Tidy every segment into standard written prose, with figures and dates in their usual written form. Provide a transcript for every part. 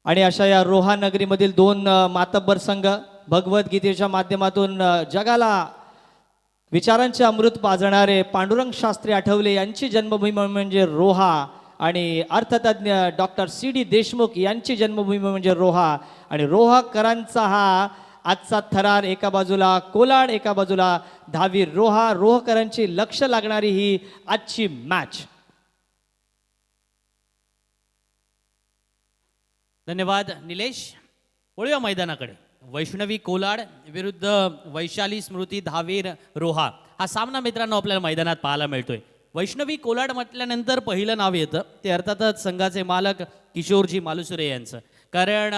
आणि अशा या रोहा नगरीमधील दोन मातब्बर संघ भगवद्गीतेच्या माध्यमातून जगाला विचारांचे अमृत पाजणारे पांडुरंग शास्त्री आठवले यांची जन्मभूमी म्हणजे रोहा आणि अर्थतज्ञ डॉक्टर सी.डी. देशमुख यांची जन्मभूमी म्हणजे रोहा आणि रोहाकरांचा हा आजचा थरार एका बाजूला कोलाड एका बाजूला धावी रोहा रोहकरांची लक्ष लागणारी ही आजची मॅच. धन्यवाद निलेश. वळूया मैदानाकडे. वैष्णवी कोलाड विरुद्ध वैशाली स्मृती धावीर रोहा हा सामना मित्रांनो आपल्याला मैदानात पाहायला मिळतोय. वैष्णवी कोलाड म्हटल्यानंतर पहिलं नाव येतं ते अर्थातच संघाचे मालक किशोरजी मालुसरे यांचं. कारण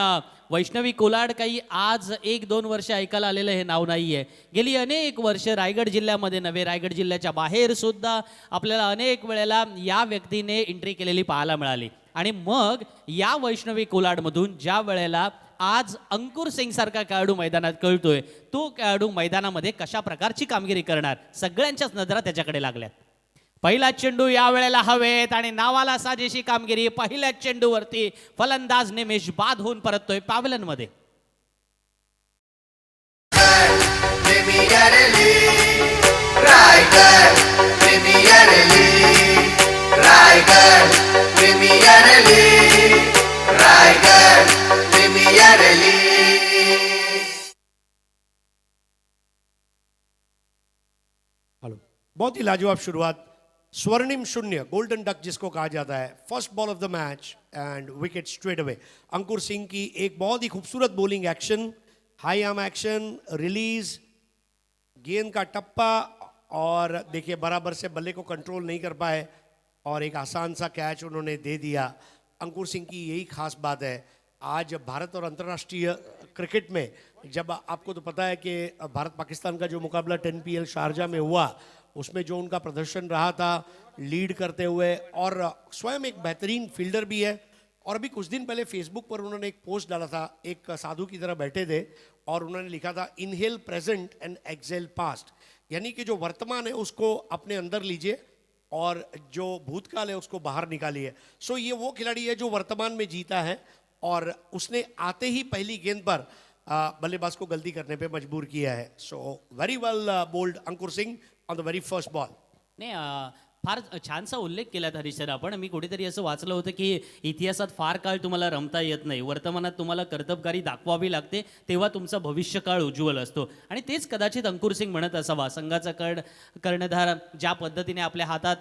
वैष्णवी कोलाड काही आज 1-2 वर्ष ऐकायला आलेलं हे नाव नाही आहे. गेली अनेक वर्ष रायगड जिल्ह्यामध्ये नव्हे रायगड जिल्ह्याच्या बाहेर सुद्धा आपल्याला अनेक वेळेला या व्यक्तीने एंट्री केलेली पाहायला मिळाली. आणि मग या वैष्णवी कोलाडमधून ज्या वेळेला आज अंकुर सिंग सारखा खेळाडू मैदानात कळतोय तो खेळाडू मैदानामध्ये कशा प्रकारची कामगिरी करणार सगळ्यांच्याच नजरा त्याच्याकडे लागल्यात. पहिला चेंडू या वेळेला हवेत आणि नावाला साजेशी कामगिरी. पहिल्याच चेंडूवरती फलंदाज निमेश बाद होऊन परततोय पॅव्हलियनमध्ये. हेलो, बहुत ही लाजवाब शुरुआत. स्वर्णिम शून्य गोल्डन डक जिसको कहा जाता है. First ball of the match and wicket straight away. Ankur Singh की एक बहुत ही खूबसूरत bowling action, high arm action, release, गेंद का टप्पा और देखिए बराबर से बल्ले को कंट्रोल नहीं कर पाए और एक आसान सा कैच उन्होंने दे दिया. अंकुर सिंह की यही खास बात है. आज भारत और अंतर्राष्ट्रीय क्रिकेट में जब आपको तो पता है कि भारत पाकिस्तान का जो मुकाबला 10 PL शारजा में हुआ उसमें जो उनका प्रदर्शन रहा था लीड करते हुए और स्वयं एक बेहतरीन फील्डर भी है. और अभी कुछ दिन पहले फेसबुक पर उन्होंने एक पोस्ट डाला था. एक साधु की तरह बैठे थे और उन्होंने लिखा था inhale present and exhale past. यानी कि जो वर्तमान है उसको अपने अंदर लीजिए और जो भूतकाल है उसको बाहर निकालिए. सो ये वो खिलाड़ी है जो वर्तमान में जीता है और उसने आते ही पहली गेंद पर बल्लेबाज को गलती करने पे मजबूर किया है. So very well bowled Ankur Singh on the very first ball. नाही फार छानसा उल्लेख केला हरीश सर आपण. मी कुठेतरी असं वाचलं होतं की इतिहासात फार काळ तुम्हाला रमता येत नाही, वर्तमानात तुम्हाला कर्तबगारी दाखवावी लागते तेव्हा तुमचा भविष्यकाळ उज्ज्वल असतो. आणि तेच कदाचित अंकुर सिंग म्हणत असावा. संघाचा कर्णधार ज्या पद्धतीने आपल्या हातात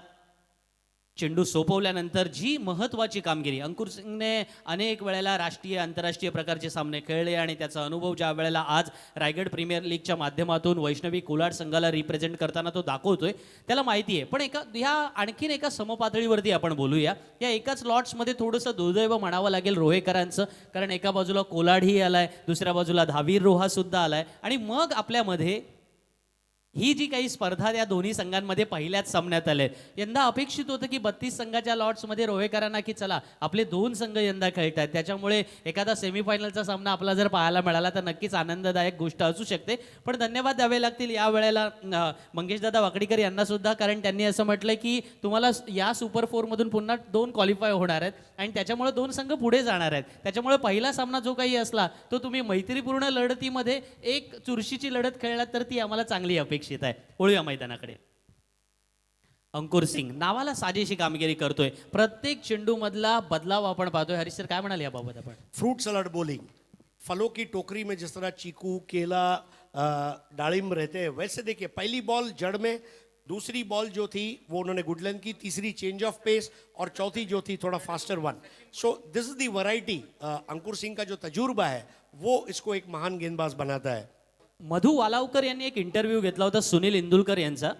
चेंडू सोपवल्यानंतर जी महत्त्वाची कामगिरी अंकुर सिंगने अनेक वेळेला राष्ट्रीय आंतरराष्ट्रीय प्रकारचे सामने खेळले आणि त्याचा अनुभव ज्या वेळेला आज रायगड प्रीमियर लीगच्या माध्यमातून वैष्णवी कोलाड संघाला रिप्रेझेंट करताना तो दाखवतोय त्याला माहिती आहे. पण ह्या आणखीन एका समपातळीवरती आपण बोलूया. या एकाच लॉट्समध्ये थोडंसं दुर्दैव म्हणावं लागेल रोहेकरांचं. कारण एका बाजूला कोलाडही आलाय, दुसऱ्या बाजूला धावीर रोहा सुद्धा आलाय आणि मग आपल्यामध्ये ही जी काही स्पर्धा त्या दोन्ही संघांमध्ये पहिल्याच सामन्यात आले. यंदा अपेक्षित होतं की 32 संघाच्या लॉट्समध्ये रोहेकरांना की चला आपले 2 संघ यंदा खेळत आहेत त्याच्यामुळे एखादा सेमीफायनलचा सामना आपला जर पाहायला मिळाला तर नक्कीच आनंददायक गोष्ट असू शकते. पण धन्यवाद द्यावे लागतील या वेळेला मंगेशदादा वाकडीकर यांना सुद्धा. कारण त्यांनी असं म्हटलं की तुम्हाला या सुपर 4मधून पुन्हा 2 क्वालिफाय होणार आहेत आणि त्याच्यामुळे 2 संघ पुढे जाणार आहेत. त्याच्यामुळे पहिला सामना जो काही असला तो तुम्ही मैत्रीपूर्ण लढतीमध्ये एक चुरशीची लढत खेळलात तर ती आम्हाला चांगली अपेक्षित आहे. वळूया मैदानाकडे. अंकुर सिंग नावाला साजेशी कामगिरी करतोय. प्रत्येक चेंडू मधला बदलाव आपण पाहतोय. हरीश सर काय म्हणाले याबाबत आपण? फ्रूट सलाड बॉलिंग, फलों की टोकरी में जिस तरह चीकू केला दालिम रहते हैं वैसे देखिए पहली बॉल जड़ में, दूसरी बॉल जो थी वो उन्होंने गुडलैंड की, तीसरी चेंज ऑफ पेस और चौथी जो थी थोड़ा faster one. So this is the variety. Ankur Singh का जो तजुर्बा है वो इसको एक महान गेंदबाज बनाता है. मधु वालावकर यांनी एक इंटरव्ह्यू घेतला होता सुनील इंदुलकर यांचा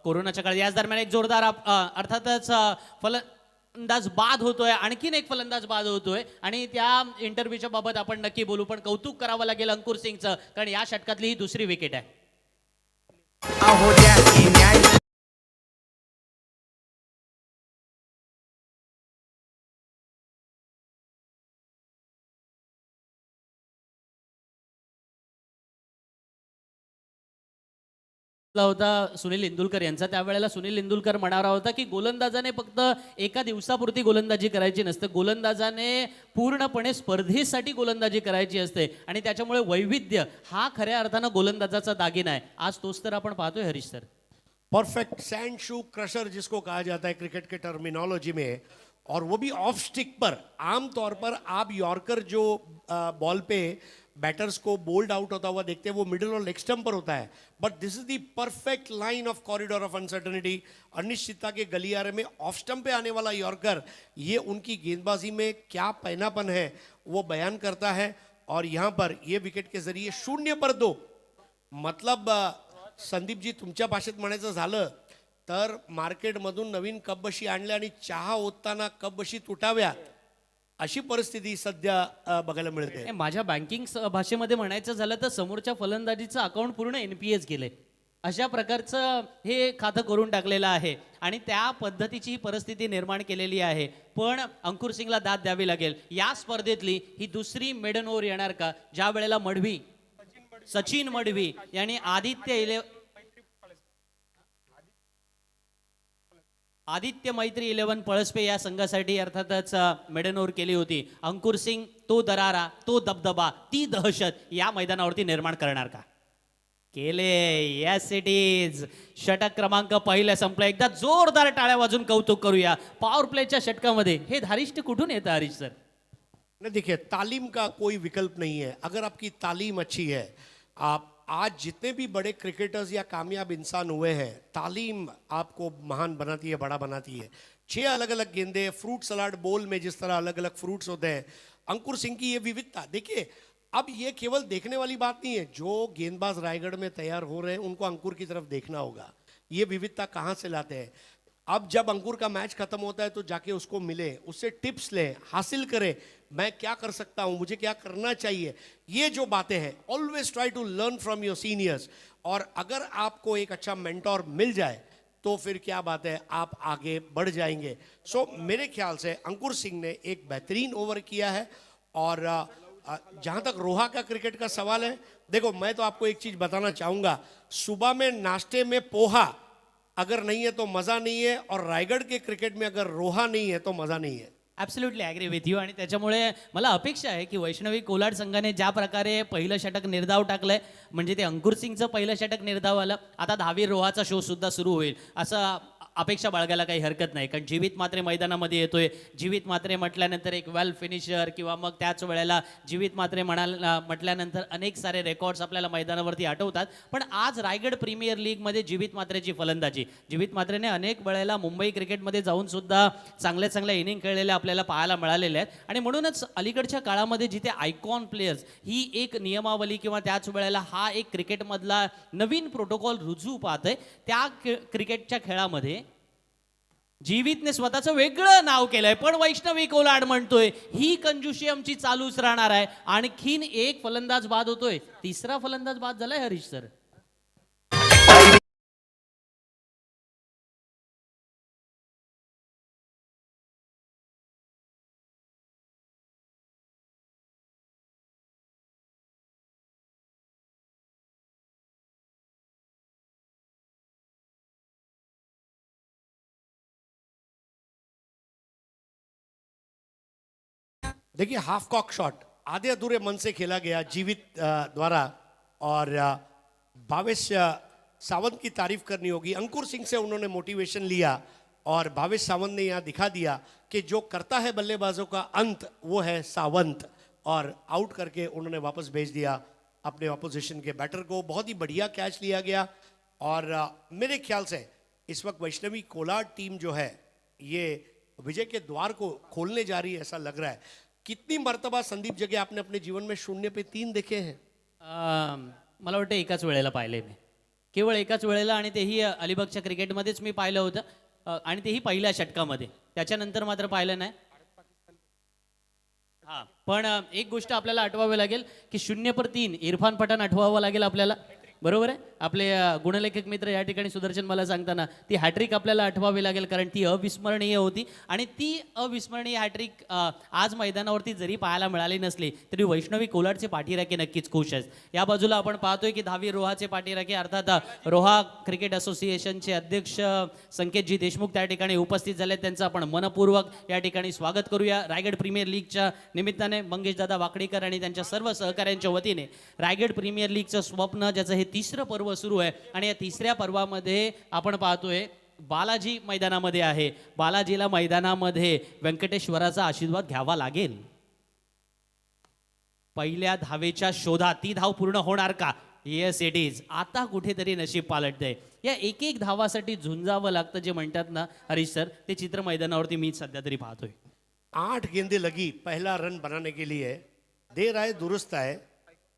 कोरोनाच्या काळात. याच दरम्यान एक जोरदार अर्थातच फलंदाज बाद होतोय, आणखीन एक फलंदाज बाद होतोय आणि त्या इंटरव्ह्यूच्या बाबत आपण नक्की बोलू. पण कौतुक करावं लागेल अंकुर सिंगचं कारण या षटकातली ही दुसरी विकेट आहे. होता सुनील इंदुलकर यांचा. त्यावेळेला सुनील इंदुलकर म्हणाला होता की गोलंदाजाने फक्त एका दिवसापुरती गोलंदाजी करायची नसते, गोलंदाजाने पूर्णपणे स्पर्धेसाठी गोलंदाजी करायची असते आणि त्याच्यामुळे वैविध्य हा खऱ्या अर्थानं गोलंदाजाचा दागिना आहे. आज तोच तर आपण पाहतोय हरीश सर. परफेक्ट सैंड शू क्रशर जिसको कहा जाता है क्रिकेट के टर्मिनोलॉजी में, और वो भी ऑफ स्टिक पर. आमतौर पर आप यॉर्कर जो बॉल पे बैटर्स को बोल्ड आउट होता हुआ देखते हैं वो मिडिल और लेग स्टंप पर होता है, but this is the perfect line of corridor of uncertainty. अनिश्चितता के गलियारे में ऑफ स्टंप पे आने वाला यॉर्कर, ये उनकी गेंदबाजी में क्या पैनापन है वो बयान करता है. और यहाँ पर ये विकेट के जरिए 0 पर 2, मतलब संदीपजी तुमच्या भाषेत म्हणायचं झालं तर मार्केटमधून नवीन कपबशी आणल्या आणि चहा ओतताना कपबशी तुटाव्या अशी परिस्थिती सध्या बघायला मिळते. माझ्या बँकिंग भाषेमध्ये म्हणायचं झालं तर समोरच्या फलंदाजीचं अकाउंट पूर्ण NPS गेले अशा प्रकारचं हे खातं करून टाकलेलं आहे आणि त्या पद्धतीची ही परिस्थिती निर्माण केलेली आहे. पण अंकुर सिंगला दाद द्यावी लागेल. या स्पर्धेतली ही दुसरी मेडन ओव्हर येणार का, ज्या वेळेला मढवी सचिन मढवी यांनी आदित्य मैत्री 11 पळसपे या संघासाठी अर्थातच मेडन ओव्हर केली होती. अंकुर सिंग तो दरारा, तो दबदबा, ती दहशत या मैदानावरती निर्माण करणार का? केले. Yes it is. षटक क्रमांक पहिलं संपलं. एकदा जोरदार टाळ्या वाजून कौतुक करूया. पॉवर प्लेच्या षटकामध्ये हे धारिष्ट कुठून येतं हरीश सर? नहीं, देखिए तालीम का कोई विकल्प नहीं है. अगर आपकी तालीम अच्छी है, आप आज जितने भी बड़े क्रिकेटर्स या कामयाब इंसान हुए हैं, तालीम आपको महान बनाती है, बड़ा बनाती है. 6 अलग अलग गेंदे, फ्रूट सलाड बोल में जिस तरह अलग अलग फ्रूट्स होते हैं, अंकुर सिंह की ये विविधता. देखिए अब ये केवल देखने वाली बात नहीं है. जो गेंदबाज रायगढ़ में तैयार हो रहे हैं उनको अंकुर की तरफ देखना होगा. ये विविधता कहाँ से लाते हैं. अब जब अंकुर का मैच खत्म होता है तो जाके उसको मिले, उससे टिप्स लें, हासिल करें. मैं क्या कर सकता हूँ, मुझे क्या करना चाहिए, ये जो बातें हैं, always try to learn from your seniors. और अगर आपको एक अच्छा मेंटोर मिल जाए तो फिर क्या बात है, आप आगे बढ़ जाएंगे. सो मेरे ख्याल से अंकुर सिंह ने एक बेहतरीन ओवर किया है. और जहाँ तक रोहा का क्रिकेट का सवाल है, देखो मैं तो आपको एक चीज़ बताना चाहूँगा. सुबह में नाश्ते में पोहा अगर नहीं है तो मज़ा नहीं है, और रायगढ़ के क्रिकेट में अगर रोहा नहीं है तो मज़ा नहीं है. Absolutely agree with you. आणि त्याच्यामुळे मला अपेक्षा आहे की वैष्णवी कोलाड संघाने ज्या प्रकारे पहिलं षटक निर्धाव टाकलंय, म्हणजे ते अंकुर सिंगचं पहिलं षटक निर्धाव आलं, आता दहावीर रोहाचा शो सुद्धा सुरू होईल असं अपेक्षा बाळगायला काही हरकत नाही. कारण जीवित मात्रे मैदानामध्ये येतोय. जीवित मात्रे म्हटल्यानंतर एक वेल फिनिशर किंवा मग त्याच वेळेला जीवित मात्रे म्हटल्यानंतर अनेक सारे रेकॉर्ड्स आपल्याला मैदानावरती आठवतात. पण आज रायगड प्रीमियर लीगमध्ये जीवित मात्रेची फलंदाजी, जीवित मात्रेने अनेक वेळेला मुंबई क्रिकेटमध्ये जाऊन सुद्धा चांगल्या चांगल्या इनिंग खेळलेल्या आपल्याला पाहायला मिळालेल्या आहेत. आणि म्हणूनच अलीकडच्या काळामध्ये जिथे आयकॉन प्लेयर्स ही एक नियमावली किंवा त्याच वेळेला हा एक क्रिकेटमधला नवीन प्रोटोकॉल रुजू पाहतोय, त्या क्रिकेटच्या खेळामध्ये जीवितने स्वतःचं वेगळं नाव केलंय. पण वैष्णवी कोलाड म्हणतोय ही कंजूशी आमची चालूच राहणार आहे. आणखीन एक फलंदाज बाद होतोय, तिसरा फलंदाज बाद झालाय हरीश सर. देखिए हाफ कॉक शॉट आधे अधूरे मन से खेला गया जीवित द्वारा. और भावेश सावंत की तारीफ करनी होगी. अंकुर सिंह से उन्होंने मोटिवेशन लिया और भावेश सावंत ने यहाँ दिखा दिया कि जो करता है बल्लेबाजों का अंत वो है सावंत. और आउट करके उन्होंने वापस भेज दिया अपने ऑपोजिशन के बैटर को. बहुत ही बढ़िया कैच लिया गया. और मेरे ख्याल से इस वक्त वैष्णवी कोलाड टीम जो है ये विजय के द्वार को खोलने जा रही है ऐसा लग रहा है. कितनी मर्तबा संदीप जगह आपने अपने जीवन में 0 पे 3 देखे हैं? मला वाटतं एकाच वेळेला पाहिले मी, केवळ एकाच वेळेला, आणि तेही अलिबागच्या क्रिकेटमध्येच मी पाहिलं होतं आणि तेही पहिल्या षटकामध्ये. त्याच्यानंतर मात्र पाहिलं नाही. हा, पण एक गोष्ट आपल्याला आठवावी लागेल की 0 पर 3 इरफान पठाण आठवावं लागेल आपल्याला. बरोबर आहे. आपले गुणलेखक मित्र या ठिकाणी सुदर्शन मला सांगताना ती हॅट्रिक आपल्याला आठवावी लागेल, कारण ती अविस्मरणीय होती. आणि ती अविस्मरणीय हॅट्रिक आज मैदानावरती जरी पाहायला मिळाली नसली तरी वैष्णवी कोलाडचे पाठीराखे नक्कीच खुश आहेत. या बाजूला आपण पाहतोय की दहावी रोहाचे पाठीराखे अर्थात रोहा क्रिकेट असोसिएशनचे अध्यक्ष संकेतजी देशमुख त्या ठिकाणी उपस्थित झाले. त्यांचं आपण मनपूर्वक या ठिकाणी स्वागत करूया. रायगड प्रीमियर लीगच्या निमित्ताने मंगेशदादा वाकडीकर आणि त्यांच्या सर्व सहकाऱ्यांच्या वतीने रायगड प्रीमियर लीगचं स्वप्न, ज्याचं हे तिसरं पर्व सुरू आहे. आणि या तिसऱ्या पर्वामध्ये आपण पाहतोय बालाजी मैदानामध्ये आहे. बालाजीला मैदानामध्ये व्यंकटेश्वराचा आशीर्वाद घ्यावा लागेल. पहिल्या धावेच्या शोधात ती धाव पूर्ण होणार का? Yes it is. आता कुठेतरी नशीब पालटतंय. या एक एक धावासाठी झुंजावं लागतं जे म्हणतात ना हरीश सर, ते चित्र मैदानावरती मी सध्या तरी पाहतोय. 8 गेंदें लगी पहला रन बनाने के लिए. देर आए दुरुस्त आए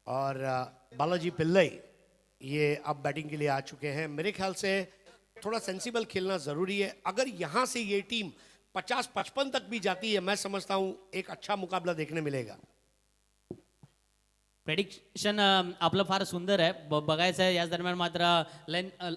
और बालाजी पिल्लई ये अब बैटिंग के लिए आ चुके हैं. मेरे ख्याल से थोड़ा सेंसिबल खेलना ज़रूरी है. अगर यहाँ से ये टीम 50-55 तक भी जाती है, मैं समझता हूँ एक अच्छा मुकाबला देखने मिलेगा. प्रेडिक्शन आपलं फार सुंदर आहे. बघायचं आहे. याच दरम्यान मात्र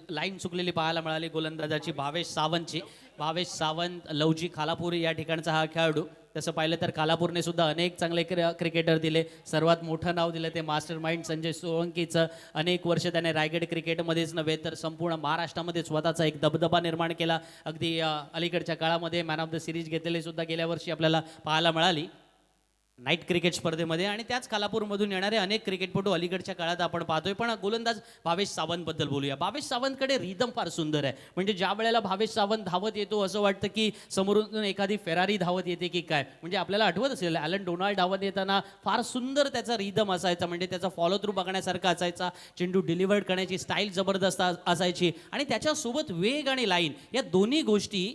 लाईन चुकलेली पाहायला मिळाली गोलंदाजाची भावेश सावंतची. भावेश सावंत लवजी खालापूर या ठिकाणचा हा खेळाडू. तसं पाहिलं तर खालापूरने सुद्धा अनेक चांगले क्रिकेटर दिले. सर्वात मोठं नाव दिलं ते मास्टर माइंड संजय सोळंकीचं. अनेक वर्ष त्याने रायगड क्रिकेटमध्येच नव्हे तर संपूर्ण महाराष्ट्रामध्ये स्वतःचा एक दबदबा निर्माण केला. अगदी अलीकडच्या काळामध्ये मॅन ऑफ द सिरीज घेतलेली सुद्धा गेल्या वर्षी आपल्याला पाहायला मिळाली नाईट क्रिकेट स्पर्धेमध्ये. आणि त्याच खालापूरमधून येणारे अनेक क्रिकेटपटू अलीकडच्या काळात आपण पाहतोय. पण गोलंदाज भावेश सावंतबद्दल बोलूया. भावेश सावंतकडे रिदम फार सुंदर आहे. म्हणजे ज्या वेळेला भावेश सावंत धावत येतो असं वाटतं की समोरून एखादी फेरारी धावत येते की काय. म्हणजे आपल्याला आठवत असेल ॲलन डोनाल्ड धावत येताना फार सुंदर त्याचा रिदम असायचा. म्हणजे त्याचा फॉलो थ्रू बघण्यासारखा असायचा. चेंडू डिलिव्हर्ड करण्याची स्टाईल जबरदस्त असायची. आणि त्याच्यासोबत वेग आणि लाईन या दोन्ही गोष्टी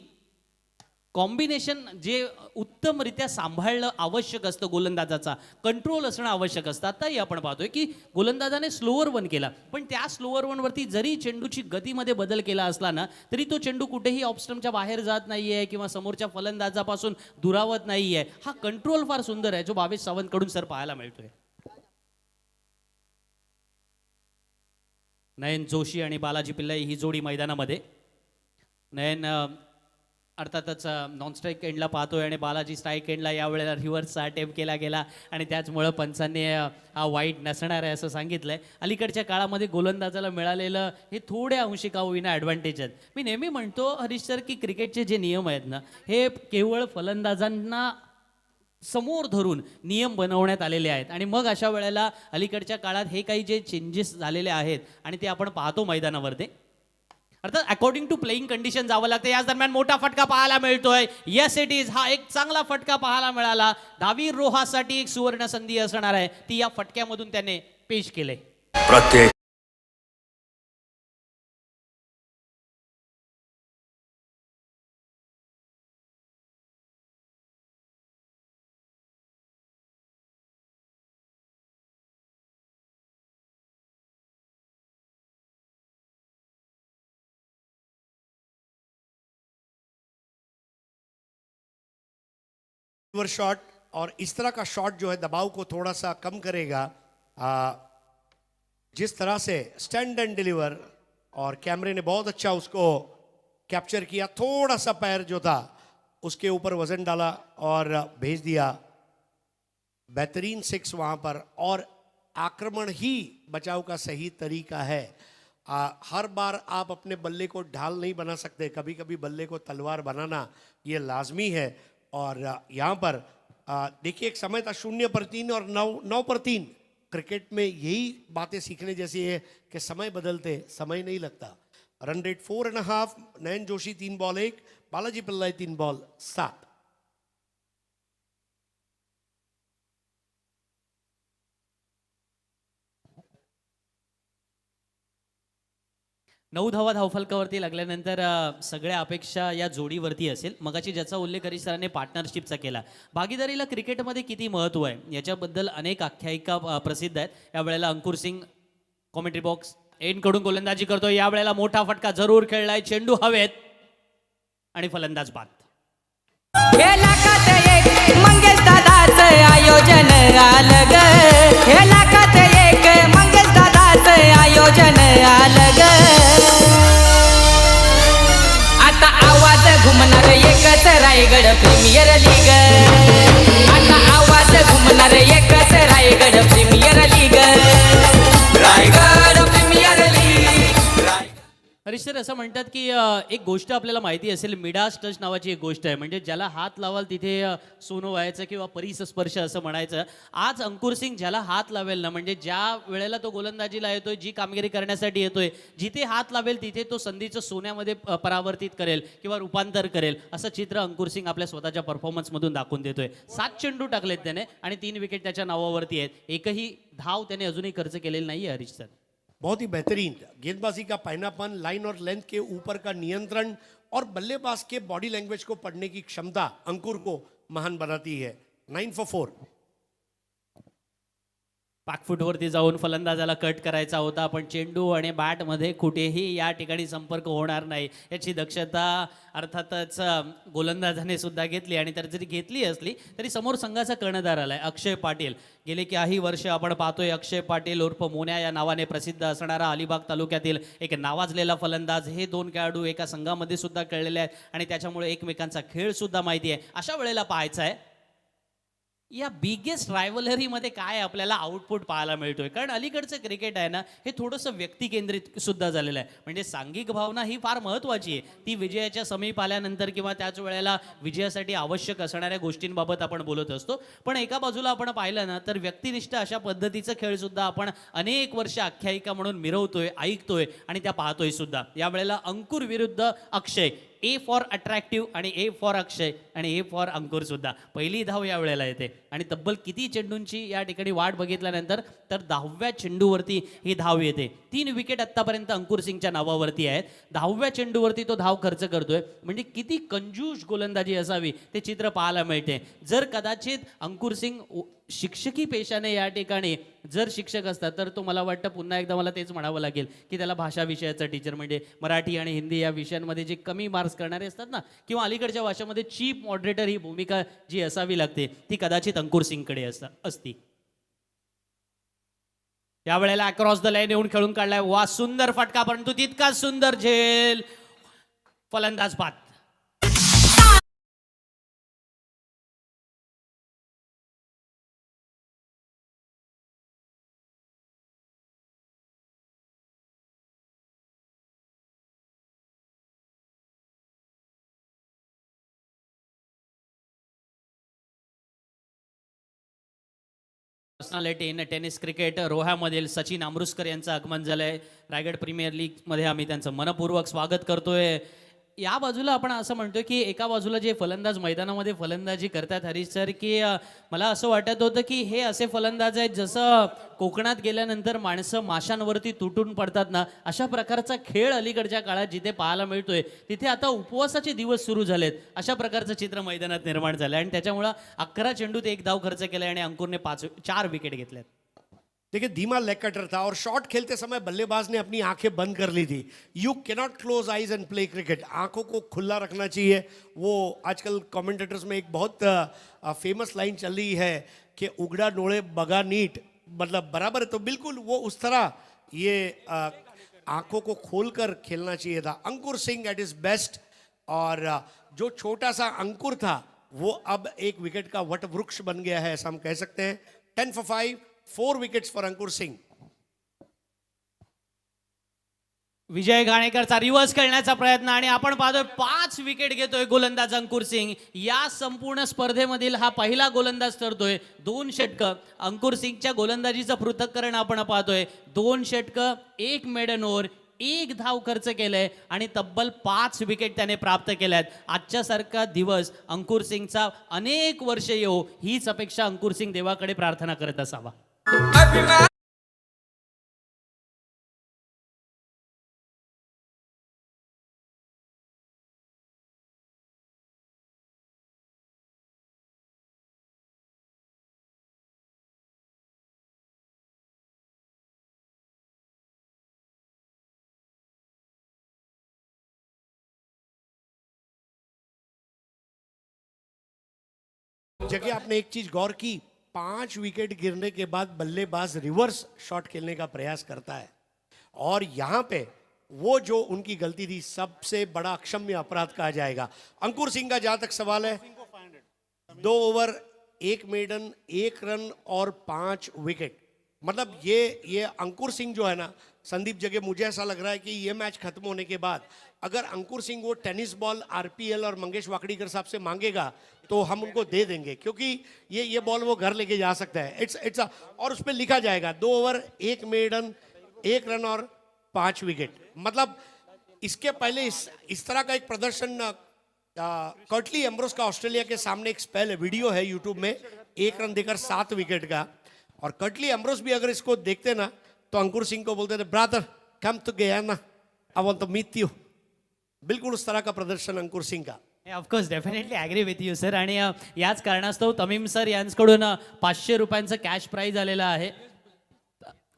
कॉम्बिनेशन जे उत्तमरित्या सांभाळणं आवश्यक असतं. गोलंदाजाचा कंट्रोल असणं आवश्यक असतं. आताही आपण पाहतोय की गोलंदाजाने स्लोअर वन केला, पण त्या स्लोअर वनवरती जरी चेंडूची गतीमध्ये बदल केला असला ना तरी तो चेंडू कुठेही ऑफस्टम्पच्या बाहेर जात नाहीये किंवा समोरच्या फलंदाजापासून दुरावत नाहीये. हा कंट्रोल फार सुंदर आहे जो भावेश सावंतकडून सर पाहायला मिळतोय. नयन जोशी आणि बालाजी पिल्लाई ही जोडी मैदानामध्ये. नयन अर्थातच नॉन स्ट्राईक एंडला पाहतोय आणि बालाजी स्ट्राईक एंडला यावेळेला रिव्हर्सचा अटेम्प्ट केला गेला आणि त्याचमुळं पंचांनी हा वाईट नसणार आहे असं सांगितलंय. अलीकडच्या काळामध्ये गोलंदाजाला मिळालेलं हे थोड्या अंशी का होईना ॲडव्हान्टेज आहेत. मी नेहमी म्हणतो हरीश सर की क्रिकेटचे जे नियम आहेत ना हे केवळ फलंदाजांना समोर धरून नियम बनवण्यात आलेले आहेत. आणि मग अशा वेळेला अलीकडच्या काळात हे काही जे चेंजेस झालेले आहेत आणि ते आपण पाहतो मैदानावरती. अर्थात अकॉर्डिंग टू प्लेइंग कंडिशन जावं लागतं. याच दरम्यान मोठा फटका पाहायला मिळतोय. Yes it is. हा एक चांगला फटका पाहायला मिळाला. दहावी रोहासाठी एक सुवर्ण संधी असणार आहे ती या फटक्यामधून त्याने पेश केले. प्रत्येक शॉट और इस तरह का शॉट जो है दबाव को थोड़ा सा कम करेगा. जिस तरह से स्टैंड एंड डिलीवर और कैमरे ने बहुत अच्छा उसको कैप्चर किया. थोड़ा सा पैर जो था उसके ऊपर वजन डाला और भेज दिया. बेहतरीन 6 वहां पर. और आक्रमण ही बचाव का सही तरीका है. हर बार आप अपने बल्ले को ढाल नहीं बना सकते. कभी कभी बल्ले को तलवार बनाना ये लाजमी है. और यहाँ पर देखिए एक समय था 0 पर 3 और 9 पर 3. क्रिकेट में यही बातें सीखने जैसी है कि समय बदलते समय नहीं लगता. Run rate 4.5. नयन जोशी 3 बॉल 1, बालाजी पिल्लाई 3 बॉल 7. 9 धावा धावफलकावरती लागल्यानंतर सगळ्या अपेक्षा या जोडीवरती असेल. मगाची ज्याचा उल्लेख हरीश सरांनी पार्टनरशिपचा केला. भागीदारीला क्रिकेटमध्ये किती महत्त्व आहे याच्याबद्दल अनेक आख्यायिका प्रसिद्ध आहेत. यावेळेला अंकुर सिंग कॉमेंट्री बॉक्स एंडकडून गोलंदाजी करतो. यावेळेला मोठा फटका जरूर खेळलाय. चेंडू हवेत आणि फलंदाज बाद. मंगेश दादाचं आयोजन आलं ग. हे लाखात एक मंगेश दादाचं आयोजन आलं ग आता आवाज घुमणार एकच रायगड प्रीमियर लीग आता आवाज घुमणार एकच Raigad premier league Raigad premier league Harish sir असं म्हणतात की एक गोष्ट आपल्याला माहिती असेल, मिडास टच नावाची एक गोष्ट आहे, म्हणजे ज्याला हात लावाल तिथे सोनं व्हायचं किंवा परिसस्पर्श असं म्हणायचं. आज अंकुर सिंग ज्याला हात लावेल ना, म्हणजे ज्या वेळेला तो गोलंदाजीला येतोय, जी कामगिरी करण्यासाठी येतोय, जिथे हात लावेल तिथे तो संधीचं सोन्यामध्ये परावर्तित करेल किंवा रूपांतर करेल, असं चित्र अंकुर सिंग आपल्या स्वतःच्या परफॉर्मन्समधून दाखवून देतोय. 7 चेंडू टाकलेत त्याने आणि 3 विकेट त्याच्या नावावरती आहेत. एकही धाव त्याने अजूनही खर्च केलेली नाही हरीश सर. बहुत ही बेहतरीन गेंदबाजी का पैनापन, लाइन और लेंथ के ऊपर का नियंत्रण और बल्लेबाज के बॉडी लैंग्वेज को पढ़ने की क्षमता अंकुर को महान बनाती है. 9 for 4. पाकफुटवरती जाऊन फलंदाजाला कट करायचा होता, पण चेंडू आणि बॅटमध्ये कुठेही या ठिकाणी संपर्क होणार नाही याची दक्षता अर्थातच गोलंदाजाने सुद्धा घेतली. आणि तर जरी घेतली असली तरी समोर संघाचा कर्णधार आलाय अक्षय पाटील. गेले काही वर्ष आपण पाहतोय अक्षय पाटील उर्फ मोन्या या नावाने प्रसिद्ध असणारा अलिबाग तालुक्यातील एक नावाजलेला फलंदाज. हे 2 खेळाडू एका संघामध्ये सुद्धा खेळलेले आहेत आणि त्याच्यामुळे एकमेकांचा खेळ सुद्धा माहिती आहे. अशा वेळेला पाहायचं आहे या बिगेस्ट रायव्हलरीमध्ये काय आपल्याला आउटपुट पाहायला मिळतोय. कारण अलीकडचं क्रिकेट आहे ना, हे थोडंसं व्यक्तिकेंद्रित सुद्धा झालेलं आहे. म्हणजे सांघिक भावना ही फार महत्त्वाची आहे. ती विजयाच्या समीप आल्यानंतर किंवा त्याच वेळेला विजयासाठी आवश्यक असणाऱ्या गोष्टींबाबत आपण बोलत असतो. पण एका बाजूला आपण पाहिलं ना, तर व्यक्तिनिष्ठ अशा पद्धतीचं खेळ सुद्धा आपण अनेक वर्ष आख्यायिका म्हणून मिरवतोय, ऐकतोय आणि त्या पाहतोय सुद्धा. यावेळेला अंकुर विरुद्ध अक्षय. ए फॉर अट्रॅक्टिव्ह आणि ए फॉर अक्षय आणि ए फॉर अंकुर सुद्धा. पहिली धाव या वेळेला येते आणि तब्बल किती चेंडूंची या ठिकाणी वाट बघितल्यानंतर तर 10व्या चेंडूवरती ही धाव येते. 3 विकेट आत्तापर्यंत अंकुर सिंगच्या नावावरती आहेत. 10व्या चेंडूवरती तो धाव खर्च करतोय. म्हणजे किती कंजूस गोलंदाजी असावी ते चित्र पाहायला मिळते. जर कदाचित अंकुर सिंग शिक्षकी पेशाने या ठिकाणी जर शिक्षक असतात तर तो मला वाटतं पुन्हा एकदा मला तेच म्हणावं लागेल की त्याला भाषा विषयाचा टीचर, म्हणजे मराठी आणि हिंदी या विषयांमध्ये जे कमी मार्क्स करणारे असतात ना, किंवा अलीकडच्या भाषेमध्ये चीफ मॉडरेटर ही भूमिका जी असावी लागते ती कदाचित अंकुर सिंगकडे असती. यावेळेला अक्रॉस द लाईन येऊन खेळून काढलाय. वा, सुंदर फटका, परंतु तितकाच सुंदर झेल फलंदाज बाद. पर्सनॅलिटी इन टेनिस क्रिकेट रोह्यामधील सचिन अमृतकर यांचं आगमन झालंय. रायगड प्रीमियर लीगमध्ये आम्ही त्यांचं मनपूर्वक स्वागत करतोय. या बाजूला आपण असं म्हणतोय की एका बाजूला जे फलंदाज मैदानामध्ये फलंदाजी करतात हरीश सर, की मला असं वाटत होतं की हे असे फलंदाज आहेत जसं कोकणात गेल्यानंतर माणसं माशांवरती तुटून पडतात ना, अशा प्रकारचा खेळ अलीकडच्या काळात जिथे पाहायला मिळतोय तिथे आता उपवासाचे दिवस सुरू झालेत. अशा प्रकारचं चित्र मैदानात निर्माण झालं आणि त्याच्यामुळं 11 चेंडूत 1 धाव खर्च केलाय आणि अंकुरने 4 विकेट घेतल्यात. देखिए धीमा लेग कटर था और शॉट खेलते समय बल्लेबाज ने अपनी आंखें बंद कर ली थी. You cannot close eyes and play cricket. आंखों को खुला रखना चाहिए. वो आजकल कमेंटेटर्स में एक बहुत फेमस लाइन चल रही है कि उगड़ा नोड़े बगा नीट, मतलब बराबर है. तो बिल्कुल वो उस तरह ये आंखों को खोलकर खेलना चाहिए था. अंकुर सिंह एट इज बेस्ट. और जो छोटा सा अंकुर था वो अब एक विकेट का वट वृक्ष बन गया है, ऐसा हम कह सकते हैं. 10 for 5, 4 wickets for Ankur Singh. Vijay घाणेकरचा रिव्हर्स खेळण्याचा प्रयत्न आणि आपण पाहतोय 5 विकेट घेतोय गोलंदाज अंकुर सिंग. या संपूर्ण स्पर्धेमधील हा पहिला गोलंदाज ठरतोय. 2 षटकं अंकुर सिंगच्या गोलंदाजीचं पृथक्करण आपण पाहतोय. 2 षटकं, 1 मेडन ओव्हर, 1 धाव खर्च केलंय आणि तब्बल 5 विकेट त्याने प्राप्त केल्यात. आजच्या सारखा दिवस अंकुर सिंगचा अनेक वर्ष येऊ हीच अपेक्षा अंकुर सिंग देवाकडे प्रार्थना करत असावा. जगह आपने एक चीज गौर की, 5 विकेट गिरने के बाद बल्लेबाज रिवर्स शॉट खेलने का प्रयास करता है और यहाँ पे वो जो उनकी गलती थी सबसे बड़ा अक्षम्य अपराध कहा जाएगा। अंकुर सिंह का जहां तक सवाल है, 2 ओवर 1 मेडन 1 रन और 5 विकेट। मतलब ये अंकुर सिंह जो है ना संदीप जगह, मुझे ऐसा लग रहा है कि ये मैच खत्म होने के बाद अगर अंकुर सिंह वो टेनिस बॉल आरपीएल और मंगेश वाकड़ीकर साहब से मांगेगा तो हम उनको दे देंगे, क्योंकि ये बॉल वो घर लेके जा सकता है। इट्स और उस पर लिखा जाएगा 2 ओवर 1 मेडन 1 रन और 5 विकेट। मतलब इसके पहले इस तरह का एक प्रदर्शन कर्टली एम्ब्रोस का ऑस्ट्रेलिया के सामने एक स्पेल है, वीडियो है यूट्यूब में, 1 रन देकर 7 विकेट का। और कर्टली एम्ब्रोस भी अगर इसको देखते ना तो अंकुर सिंह को बोलते थे, brother come to Guyana, I want to meet you. बिल्कुल उस तरह का प्रदर्शन अंकुर सिंह का। Of course definitely agree with you sir. आणि याच कारणास्तव तमीम सर यांच्याकडून 500 रुपयांचं कॅश प्राईज आलेलं आहे.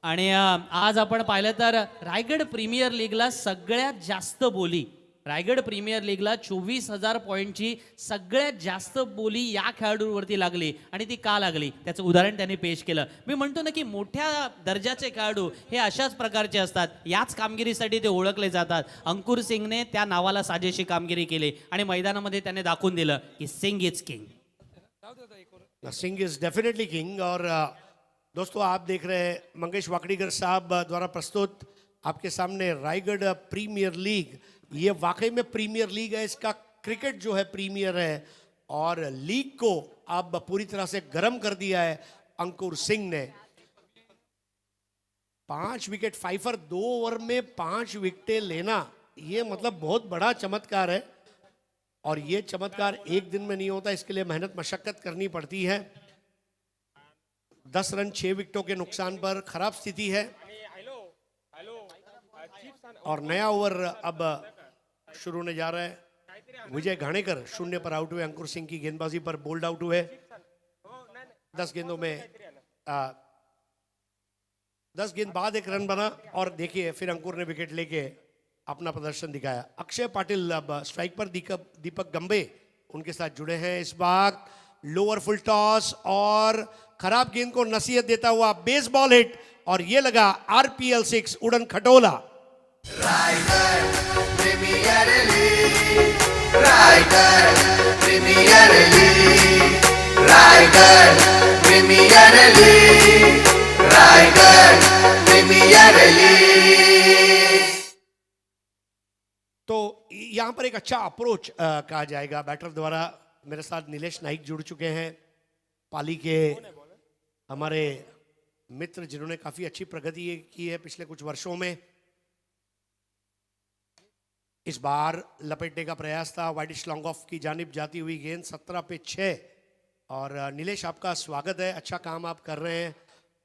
आणि आज आपण पाहिलं तर रायगड प्रीमियर लीगला सगळ्यात जास्त बोली, रायगड प्रीमियर लीगला 24,000 पॉईंटची सगळ्यात जास्त बोली या खेळाडूंवरती लागली. आणि ती का लागली त्याचं उदाहरण त्यांनी पेश केलं. मी म्हणतो ना की मोठ्या दर्जाचे खेळाडू हे अशाच प्रकारचे असतात, याच कामगिरीसाठी ते ओळखले जातात. अंकुर सिंगने त्या नावाला साजेशी कामगिरी केली आणि मैदानामध्ये त्याने दाखवून दिलं की Singh is king. Singh is definitely king. और दोस्तों आप देख रहे हैं मंगेश वाकड़ीकर साहब द्वारा प्रस्तुत आपके सामने रायगढ़ प्रीमियर लीग. ये वाकई में प्रीमियर लीग है, इसका क्रिकेट जो है प्रीमियर है और लीग को अब पूरी तरह से गर्म कर दिया है अंकुर सिंह ने. 5 विकेट फाइफर, 2 ओवर में 5 विकेटें लेना, ये मतलब बहुत बड़ा चमत्कार है. और ये चमत्कार एक दिन में नहीं होता, इसके लिए मेहनत मशक्कत करनी पड़ती है. 10 रन 6 विकेटों के नुकसान पर खराब स्थिति है. और नया ओवर अब शुरू होने जा रहा है. विजय घाणेकर 0 पर आउट हुए, अंकुर सिंह की गेंदबाजी पर बोल्ड आउट हुए. 10 गेंदों में 10 गेंद बाद 1 रन बना. और देखिए फिर अंकुर ने विकेट लेके अपना प्रदर्शन दिखाया. अक्षय पाटिल अब स्ट्राइक पर, दीपक गंबे उनके साथ जुड़े हैं. इस बार लोअर फुल टॉस और खराब गेंद को नसीहत देता हुआ बेसबॉल हिट, और ये लगा आरपीएल 6 उड़न खटोला. Raigarh premier league, Raigarh premier league, Raigarh premier league, Raigarh premier league. तो यहां पर एक अच्छा अप्रोच कहा जाएगा बैटर द्वारा. मेरे साथ नीलेश नाइक जुड़ चुके हैं, पाली के हमारे मित्र, जिन्होंने काफी अच्छी प्रगति की है पिछले कुछ वर्षों में. इस बार लपेटने का प्रयास था, वाइडिश लॉन्ग ऑफ की जानिब जाती हुई गेंद 17 पे 6. और नीलेश आपका स्वागत है, अच्छा काम आप कर रहे हैं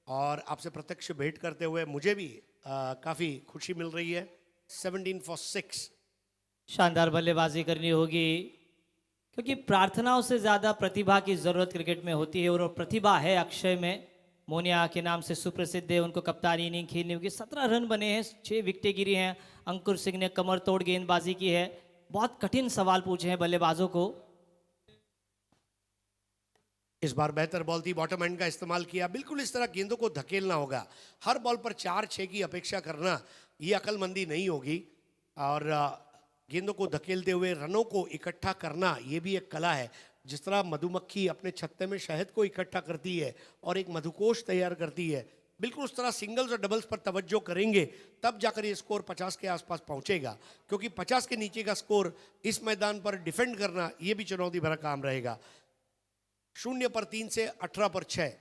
और आपसे प्रत्यक्ष भेंट करते हुए मुझे भी काफी खुशी मिल रही है. 17 for 6. शानदार बल्लेबाजी करनी होगी, क्योंकि प्रार्थनाओं से ज़्यादा प्रतिभा की ज़रूरत क्रिकेट में होती है, और प्रतिभा है अक्षय में. मोनिया के नाम से सुप्रसिद्ध है, उनको कप्तानी इनिंग खेलनी होगी. 17 रन बने हैं, 6 विकेटें गिरी हैं. अंकुर सिंह ने कमर तोड़ गेंदबाजी की है. बहुत कठिन सवाल पूछे हैं बल्लेबाजों को. इस बार बेहतर बॉल थी, बॉटम एंड का इस्तेमाल किया. बिल्कुल इस तरह गेंदों को धकेलना होगा. हर बॉल पर 4-6 की अपेक्षा करना ये अक्लमंदी नहीं होगी. और गेंदों को धकेलते हुए रनों को इकट्ठा करना ये भी एक कला है. जिस तरह मधुमक्खी अपने छत्ते में शहद को इकट्ठा करती है और एक मधुकोश तैयार करती है, बिल्कुल उस तरह सिंगल्स और डबल्स पर तवज्जो करेंगे तब जाकर ये स्कोर 50 के आसपास पहुंचेगा. क्योंकि 50 के नीचे का स्कोर इस मैदान पर डिफेंड करना ये भी चुनौती भरा काम रहेगा. 0 पर 3 से 18 पर 6.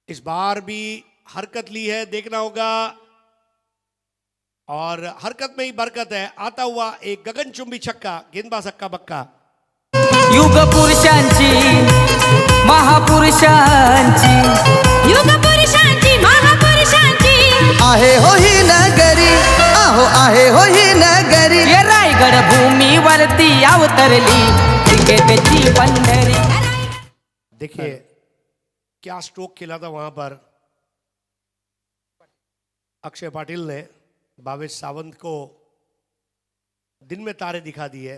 इस बार भी हरकत ली है, देखना होगा. और हरकत में ही बरकत है. आता हुआ एक गगनचुंबी छक्का, गेंदबाज हक्का बक्का. युग पुरुषांची महापुरुषांची, युग पुरुषांची महापुरुषांची आहे हो ही नगरी, आहो आहे हो ही नगरी. ये रायगड भूमीवरती अवतरली क्रिकेटची पंढरी. देखिए क्या स्ट्रोक खेला था वहां पर अक्षय पाटिल ने. भावेश सावंत को दिन में तारे दिखा दिए.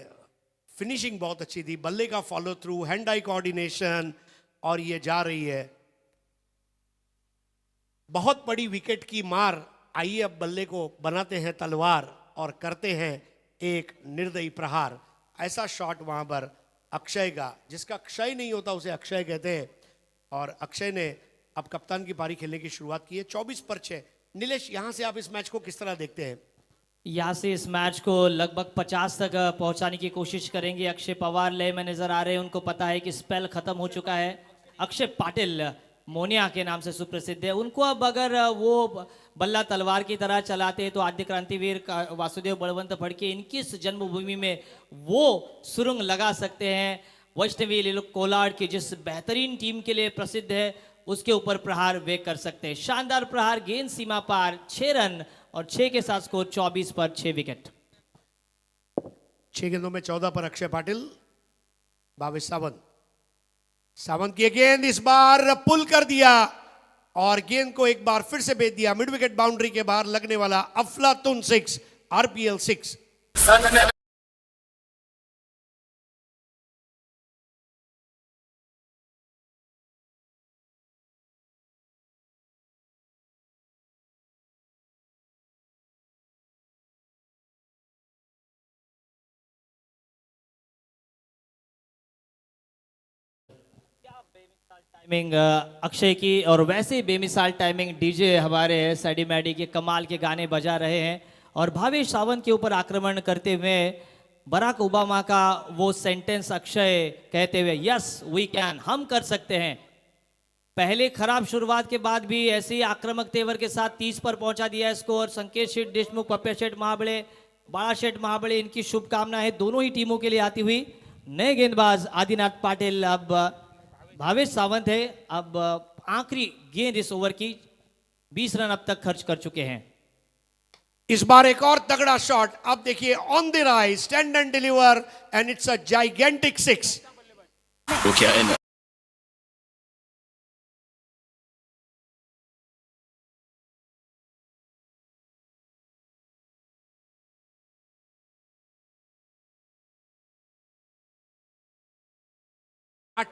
फिनिशिंग बहुत अच्छी थी, बल्ले का follow through, hand eye coordination, और ये जा रही है. बहुत बड़ी विकेट की मार। आइए अब बल्ले को बनाते हैं तलवार और करते हैं एक निर्दयी प्रहार। ऐसा शॉट वहां पर अक्षय का, जिसका क्षय नहीं होता उसे अक्षय कहते हैं। और अक्षय ने अब कप्तान की पारी खेलने की शुरुआत की है। 24 पर 6। नीलेश, यहां से आप इस मैच को किस तरह देखते हैं? यहाँ से इस मैच को लगभग 50 तक पहुंचाने की कोशिश करेंगे। अक्षय पवार लय में नजर आ रहे हैं, उनको पता है कि स्पेल खत्म हो चुका है। अक्षय पाटिल मोनिया के नाम से सुप्रसिद्ध है, उनको अब अगर वो बल्ला तलवार की तरह चलाते हैं तो आद्य क्रांतिवीर वासुदेव बलवंत फड़के इनकी इस जन्मभूमि में वो सुरंग लगा सकते हैं। वैष्णवी लिलुक कोलाड की जिस बेहतरीन टीम के लिए प्रसिद्ध है उसके ऊपर प्रहार वे कर सकते हैं। शानदार प्रहार, गेंद सीमा पार, 6 रन और 6 के साथ स्कोर 24 पर 6 विकेट। 6 गेंदों में 14 पर अक्षय पाटिल। 22 सावंत। सावंत की गेंद इस बार पुल कर दिया और गेंद को एक बार फिर से भेज दिया मिड विकेट बाउंड्री के बाहर लगने वाला अफलातुन 6, आरपीएल 6। टाइमिंग अक्षय की, और वैसे ही बेमिसाल टाइमिंग डीजे हमारे सैडी मैडी के कमाल के गाने बजा रहे हैं। और भावेश सावंत के ऊपर आक्रमण करते हुए बराक ओबामा का वो सेंटेंस अक्षय कहते हुए, यस वी कैन, हम कर सकते हैं। पहले खराब शुरुआत के बाद भी ऐसे ही आक्रामक तेवर के साथ 30 पर पहुंचा दिया है स्कोर। संकेत शेठ देशमुख, पप्पे शेठ महाबड़े, बाळा शेठ महाबड़े, इनकी शुभकामनाएं दोनों ही टीमों के लिए आती हुई। नए गेंदबाज आदिनाथ पाटिल, अब भावेश सावंत है, अब आखिरी गेंद इस ओवर की। 20 रन अब तक खर्च कर चुके हैं। इस बार एक और तगड़ा शॉट। अब देखिए on the rise, stand and deliver and it's a gigantic 6।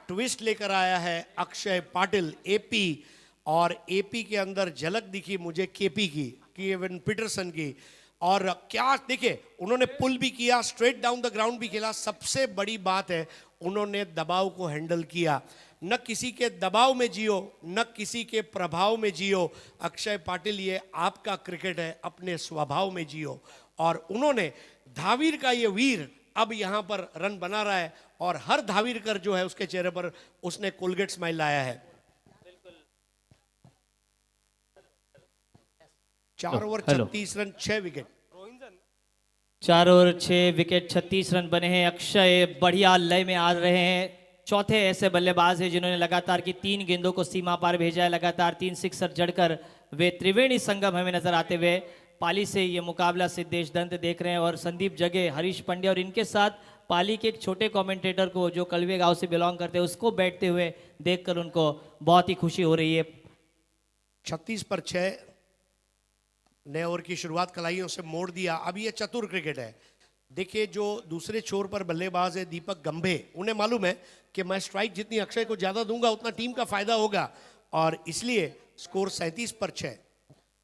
Twist लेकर आया है अक्षय पाटिल एपी, और एपी के अंदर झलक दिखी मुझे केपी की, केविन पीटरसन की। और क्या देखिए, उन्होंने पुल भी किया, स्ट्रेट डाउन द ग्राउंड भी खेला। सबसे बड़ी बात है उन्होंने दबाव को हैंडल किया। न किसी के दबाव में जियो, न किसी के प्रभाव में जियो। अक्षय पाटिल, ये आपका क्रिकेट है, अपने स्वभाव में जियो। और उन्होंने धावीर का ये वीर अब यहां पर रन बना रहा है, और हर धावीरकर जो है उसके चेहरे पर उसने कोलगेट स्माइल लाया है। 4 over 36 run 6 wicket. 4 over 6 wicket, 36 run बने हैं। अक्षय बढ़िया लय में आ रहे हैं। चौथे ऐसे बल्लेबाज हैं जिन्होंने लगातार की 3 गेंदों को सीमा पार भेजा है। लगातार 3 सिक्सर जड़कर वे त्रिवेणी संगम हमें नजर आते हुए। पाली से ये मुकाबला सिद्धेश दंत देख रहे हैं और संदीप जगे, हरीश पांड्या, और इनके साथ पाली के एक छोटे कमेंटेटर को जो कलवे गांव से बिलोंग करते हैं उसको बैठते हुए देखकर उनको बहुत ही खुशी हो रही है। 36 पर 6। नए ओवर की शुरुआत कलाइयों से मोड़ दिया। अब ये चतुर क्रिकेट है। देखिए, जो दूसरे छोर पर बल्लेबाज है दीपक गंभे, उन्हें मालूम है कि मैं स्ट्राइक जितनी अक्षय को ज्यादा दूंगा उतना टीम का फायदा होगा, और इसलिए स्कोर 37 पर 6।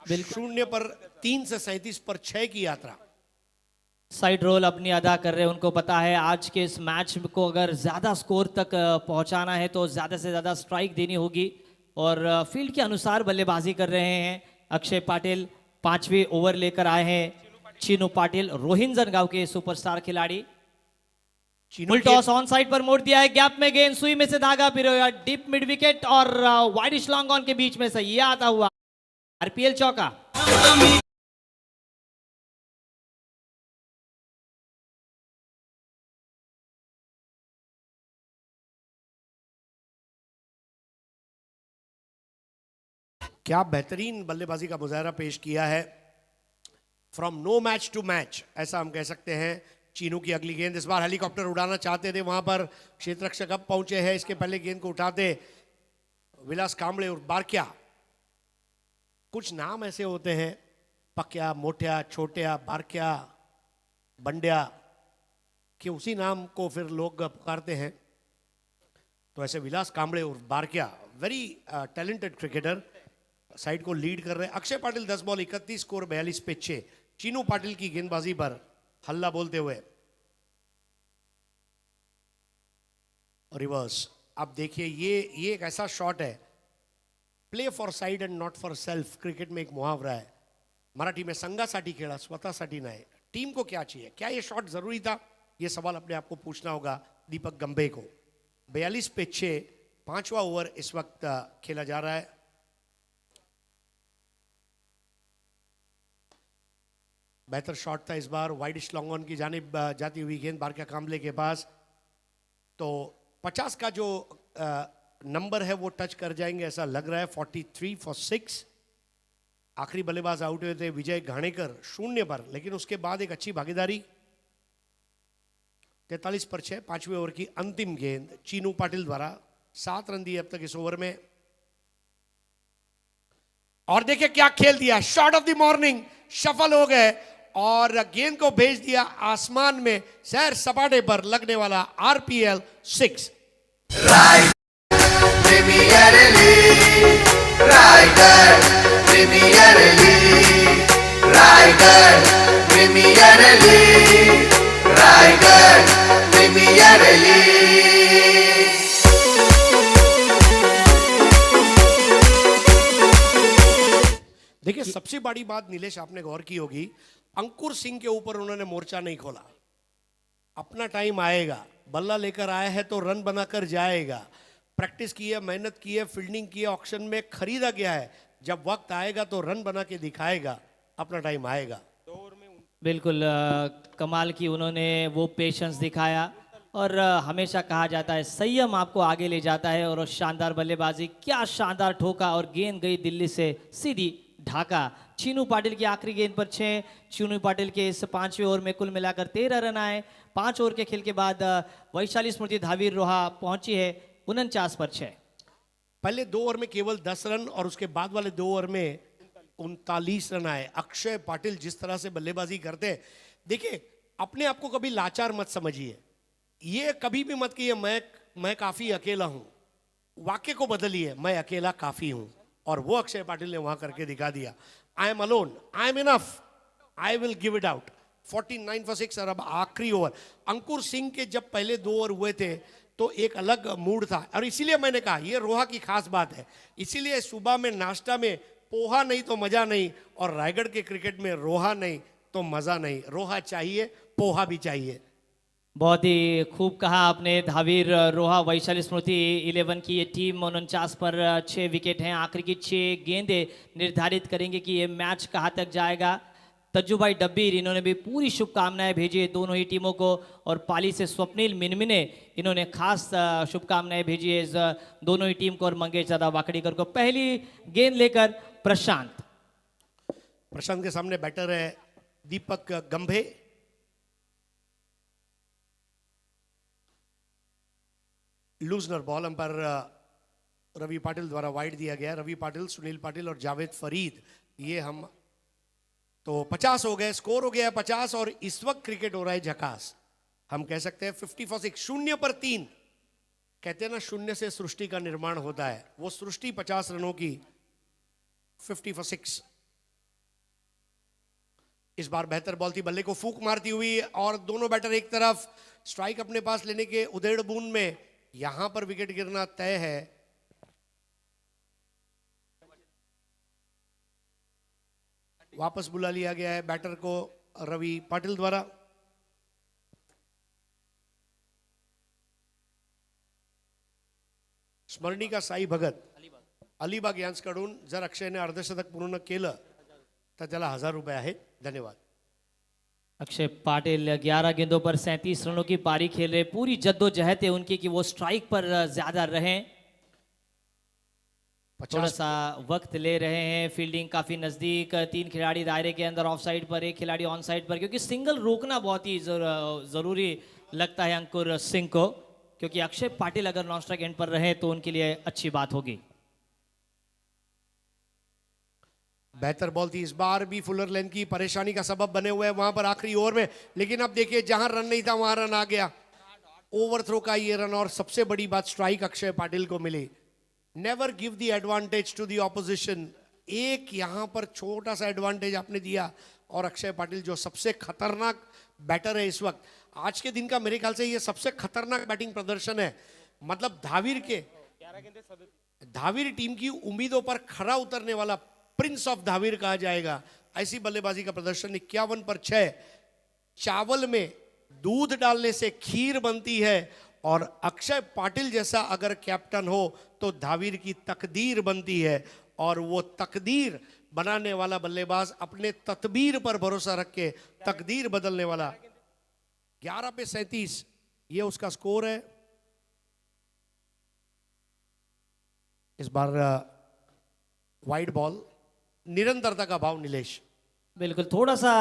0 पर 3 से 37 पर 6 की यात्रा। साइड रोल अपनी अदा कर रहे हैं। उनको पता है आज के इस मैच को अगर ज़्यादा स्कोर तक पहुंचाना है तो ज़्यादा से ज़्यादा स्ट्राइक देनी होगी, और फील्ड के अनुसार बल्लेबाजी कर रहे हैं। अक्षय पाटिल 5वें ओवर लेकर आए हैं। चीनू पाटिल, रोहिंजन गांव के सुपरस्टार खिलाड़ी। फुल टॉस ऑन साइड पर मोड़ दिया है। गैप में गेंद, सुई में से धागा पिरोया, डीप मिड विकेट और वाइडिश लॉन्ग ऑन के बीच में से ये आता हुआ आरपीएल चौका। क्या बेहतरीन बल्लेबाजी का मुजाहरा पेश किया है। From no match to match, ऐसा हम कह सकते हैं। चीनू की अगली गेंद, इस बार हेलीकॉप्टर उड़ाना चाहते थे, वहां पर क्षेत्ररक्षक अब पहुंचे हैं। इसके पहले गेंद को उठाते विलास कांबळे और बारक्या। कुछ नाम ऐसे होते हैं, पक्या, मोटिया, छोटिया, बारक्या, बंड्या, कि उसी नाम को फिर लोग पुकारते हैं। तो ऐसे विलास कांबळे और बारक्या, वेरी टैलेंटेड क्रिकेटर, साइड को लीड कर रहे हैं। अक्षय पाटिल 10 बॉल 31, स्कोर 42 पे 6। चीनू पाटिल की गेंदबाजी पर हल्ला बोलते हुए रिवर्स। आप देखिए ये एक ऐसा शॉट है, play for side and not for self. Cricket में एक मुहावरा है, मराठी में संघासाठी खेळा स्वतःसाठी नाही। टीम को क्या चाहिए, क्या ये शॉट जरूरी था? ये सवाल अपने आप को पूछना होगा दीपक गंभे को। 42 पे 6, 5वां ओवर इस वक्त खेला जा रहा है। बेहतर शॉट था इस बार, वाइडिश लॉन्ग ऑन की जानिब जाती हुई गेंद बारका काम्बले के पास। तो 50 का जो नंबर है वो टच कर जाएंगे ऐसा लग रहा है। 43 फॉर 6। आखिरी बल्लेबाज आउट हुए थे विजय घाणेकर 0 पर, लेकिन उसके बाद एक अच्छी भागीदारी। 43 पर 6, 5वें ओवर की अंतिम गेंद चीनू पाटिल द्वारा। 7 रन दिए अब तक इस ओवर में। और देखिए क्या खेल दिया, शॉट ऑफ द मॉर्निंग, सफल हो गए और गेंद को भेज दिया आसमान में। सैर सपाटे पर लगने वाला RPL 6। Premier league Raigad, premier league Raigad, premier league Raigad, premier league. देखिए सबसे बड़ी बात नीलेश आपने गौर की होगी, अंकुर सिंह के ऊपर उन्होंने मोर्चा नहीं खोला। अपना टाइम आएगा, बल्ला लेकर आया है तो रन बनाकर जाएगा। प्रैक्टिस की है, मेहनत की है, फील्डिंग की है, ऑक्शन में खरीदा गया है। जब वक्त आएगा तो रन बना के दिखाएगा, अपना टाइम आएगा। बिल्कुल कमाल की उन्होंने वो पेशेंस दिखाया और हमेशा कहा जाता है संयम आपको आगे ले जाता है। और शानदार बल्लेबाजी, क्या शानदार ठोका और गेंद गई दिल्ली से सीधी ढाका। चीनू पाटिल की आखिरी गेंद पर 6। चीनू पाटिल के इस 5वें ओवर में कुल मिलाकर 13 रन आए। 5 ओवर के खेल के बाद वैशाली स्मृति धावीर रोहा पहुंची है 49 पर 6। पहले 2 ओवर में केवल 10 रन और उसके बाद वाले 2 ओवर में 39 रन आए। अक्षय पाटिल जिस तरह से बल्लेबाजी करते हैं, देखिए अपने आप को कभी लाचार मत समझिए। ये कभी भी मत कहिए मैं काफी अकेला हूं। वाक्य को बदलिए, मैं अकेला काफी हूं। और वो अक्षय पाटिल ने वहां करके दिखा दिया। I am alone, I am enough, I will give it out. 49 for 6। और अब आखिरी ओवर, अंकुर सिंह के जब पहले 2 ओवर हुए थे तो एक अलग मूड था। और इसीलिए मैंने कहा ये रोहा की खास बात है। इसीलिए सुबह में नाश्ता में पोहा नहीं तो मजा नहीं, और रायगढ़ के क्रिकेट में रोहा नहीं तो मजा नहीं। रोहा चाहिए, पोहा भी चाहिए। बहुत ही खूब कहा आपने। धावीर रोहा वैशाली स्मृति 11 की ये टीम 49 पर 6 विकेट हैं। आखिरी की 6 गेंदें निर्धारित करेंगे कि ये मैच कहाँ तक जाएगा। तज्जू भाई डब्बीर इन्होंने भी पूरी शुभकामनाएं भेजी है दोनों ही टीमों को। और पाली से स्वप्निल मिनमिने इन्होंने खास शुभकामनाएं भेजी है इस दोनों ही टीम को और मंगेश दादा वाकड़ीकर को। पहली गेंद लेकर प्रशांत के सामने बैटर है दीपक गंभे। लूजनर बॉल अंपायर रवि पाटिल द्वारा वाइड दिया गया। रवि पाटिल, सुनील पाटिल और जावेद फरीद, ये हम तो 50 हो गए। स्कोर हो गया 50 और इस वक्त क्रिकेट हो रहा है झकास। हम कह सकते हैं 50 फॉर 6, 0 पर 3। कहते हैं ना शून्य से सृष्टि का निर्माण होता है, वो सृष्टि 50 रनों की। 50 फॉर 6। इस बार बेहतर बॉल थी, बल्ले को फूक मारती हुई और दोनों बैटर एक तरफ। स्ट्राइक अपने पास लेने के उधेड़ बूंद में यहां पर विकेट गिरना तय है। वापस बुला लिया गया है बैटर को रवि पाटिल द्वारा। स्मरणिका साई भगत अलिबाग यांच्याकडून जर अक्षयने अर्धशतक पूर्ण केलं तर त्याला 1000 रुपये आहेत। धन्यवाद। अक्षय पाटिल 11 गेंदों पर 37 रनों की पारी खेल रहे। पूरी जद्दोजहद है उनकी कि वो स्ट्राइक पर ज्यादा रहें। थोड़ा सा वक्त ले रहे हैं। फील्डिंग काफी नजदीक, 3 खिलाड़ी दायरे के अंदर ऑफ साइड पर, 1 खिलाड़ी ऑन साइड पर, क्योंकि सिंगल रोकना बहुत ही जरूरी लगता है अंकुर सिंह को, क्योंकि अक्षय पाटिल अगर नॉन स्ट्राइक एंड पर रहे तो उनके लिए अच्छी बात होगी। बेहतर बॉल थी इस बार भी, फुलर लेन की परेशानी का सबब बने हुए हैं वहां पर आखिरी ओवर में। लेकिन अब देखिए जहां रन नहीं था वहां रन आ गया। ओवरथ्रो का ये रन और सबसे बड़ी बात स्ट्राइक अक्षय पाटिल को मिली। Never give the advantage to the opposition एक यहाँ पर छोटा सा एडवांटेज आपने दिया, और अक्षय पाटिल जो सबसे खतरनाक बैटर है इस वक्त, आज के दिन का मेरे ख्याल से ये सबसे खतरनाक बैटिंग प्रदर्शन है। मतलब धाविर टीम की उम्मीदों पर खरा उतरने वाला प्रिंस ऑफ धाविर कहा जाएगा, ऐसी बल्लेबाजी का प्रदर्शन। 51 पर 6। चावल में दूध डालने से खीर बनती है, और अक्षय पाटिल जैसा अगर कैप्टन हो तो धाविर की तकदीर बनती है, और वो तकदीर बनाने वाला बल्लेबाज अपने तदबीर पर भरोसा रख के तकदीर बदलने वाला। 11 पे 37 ये उसका स्कोर है। इस बार वाइड बॉल, निरंतरता का भाव नीलेश। बिल्कुल, थोड़ा सा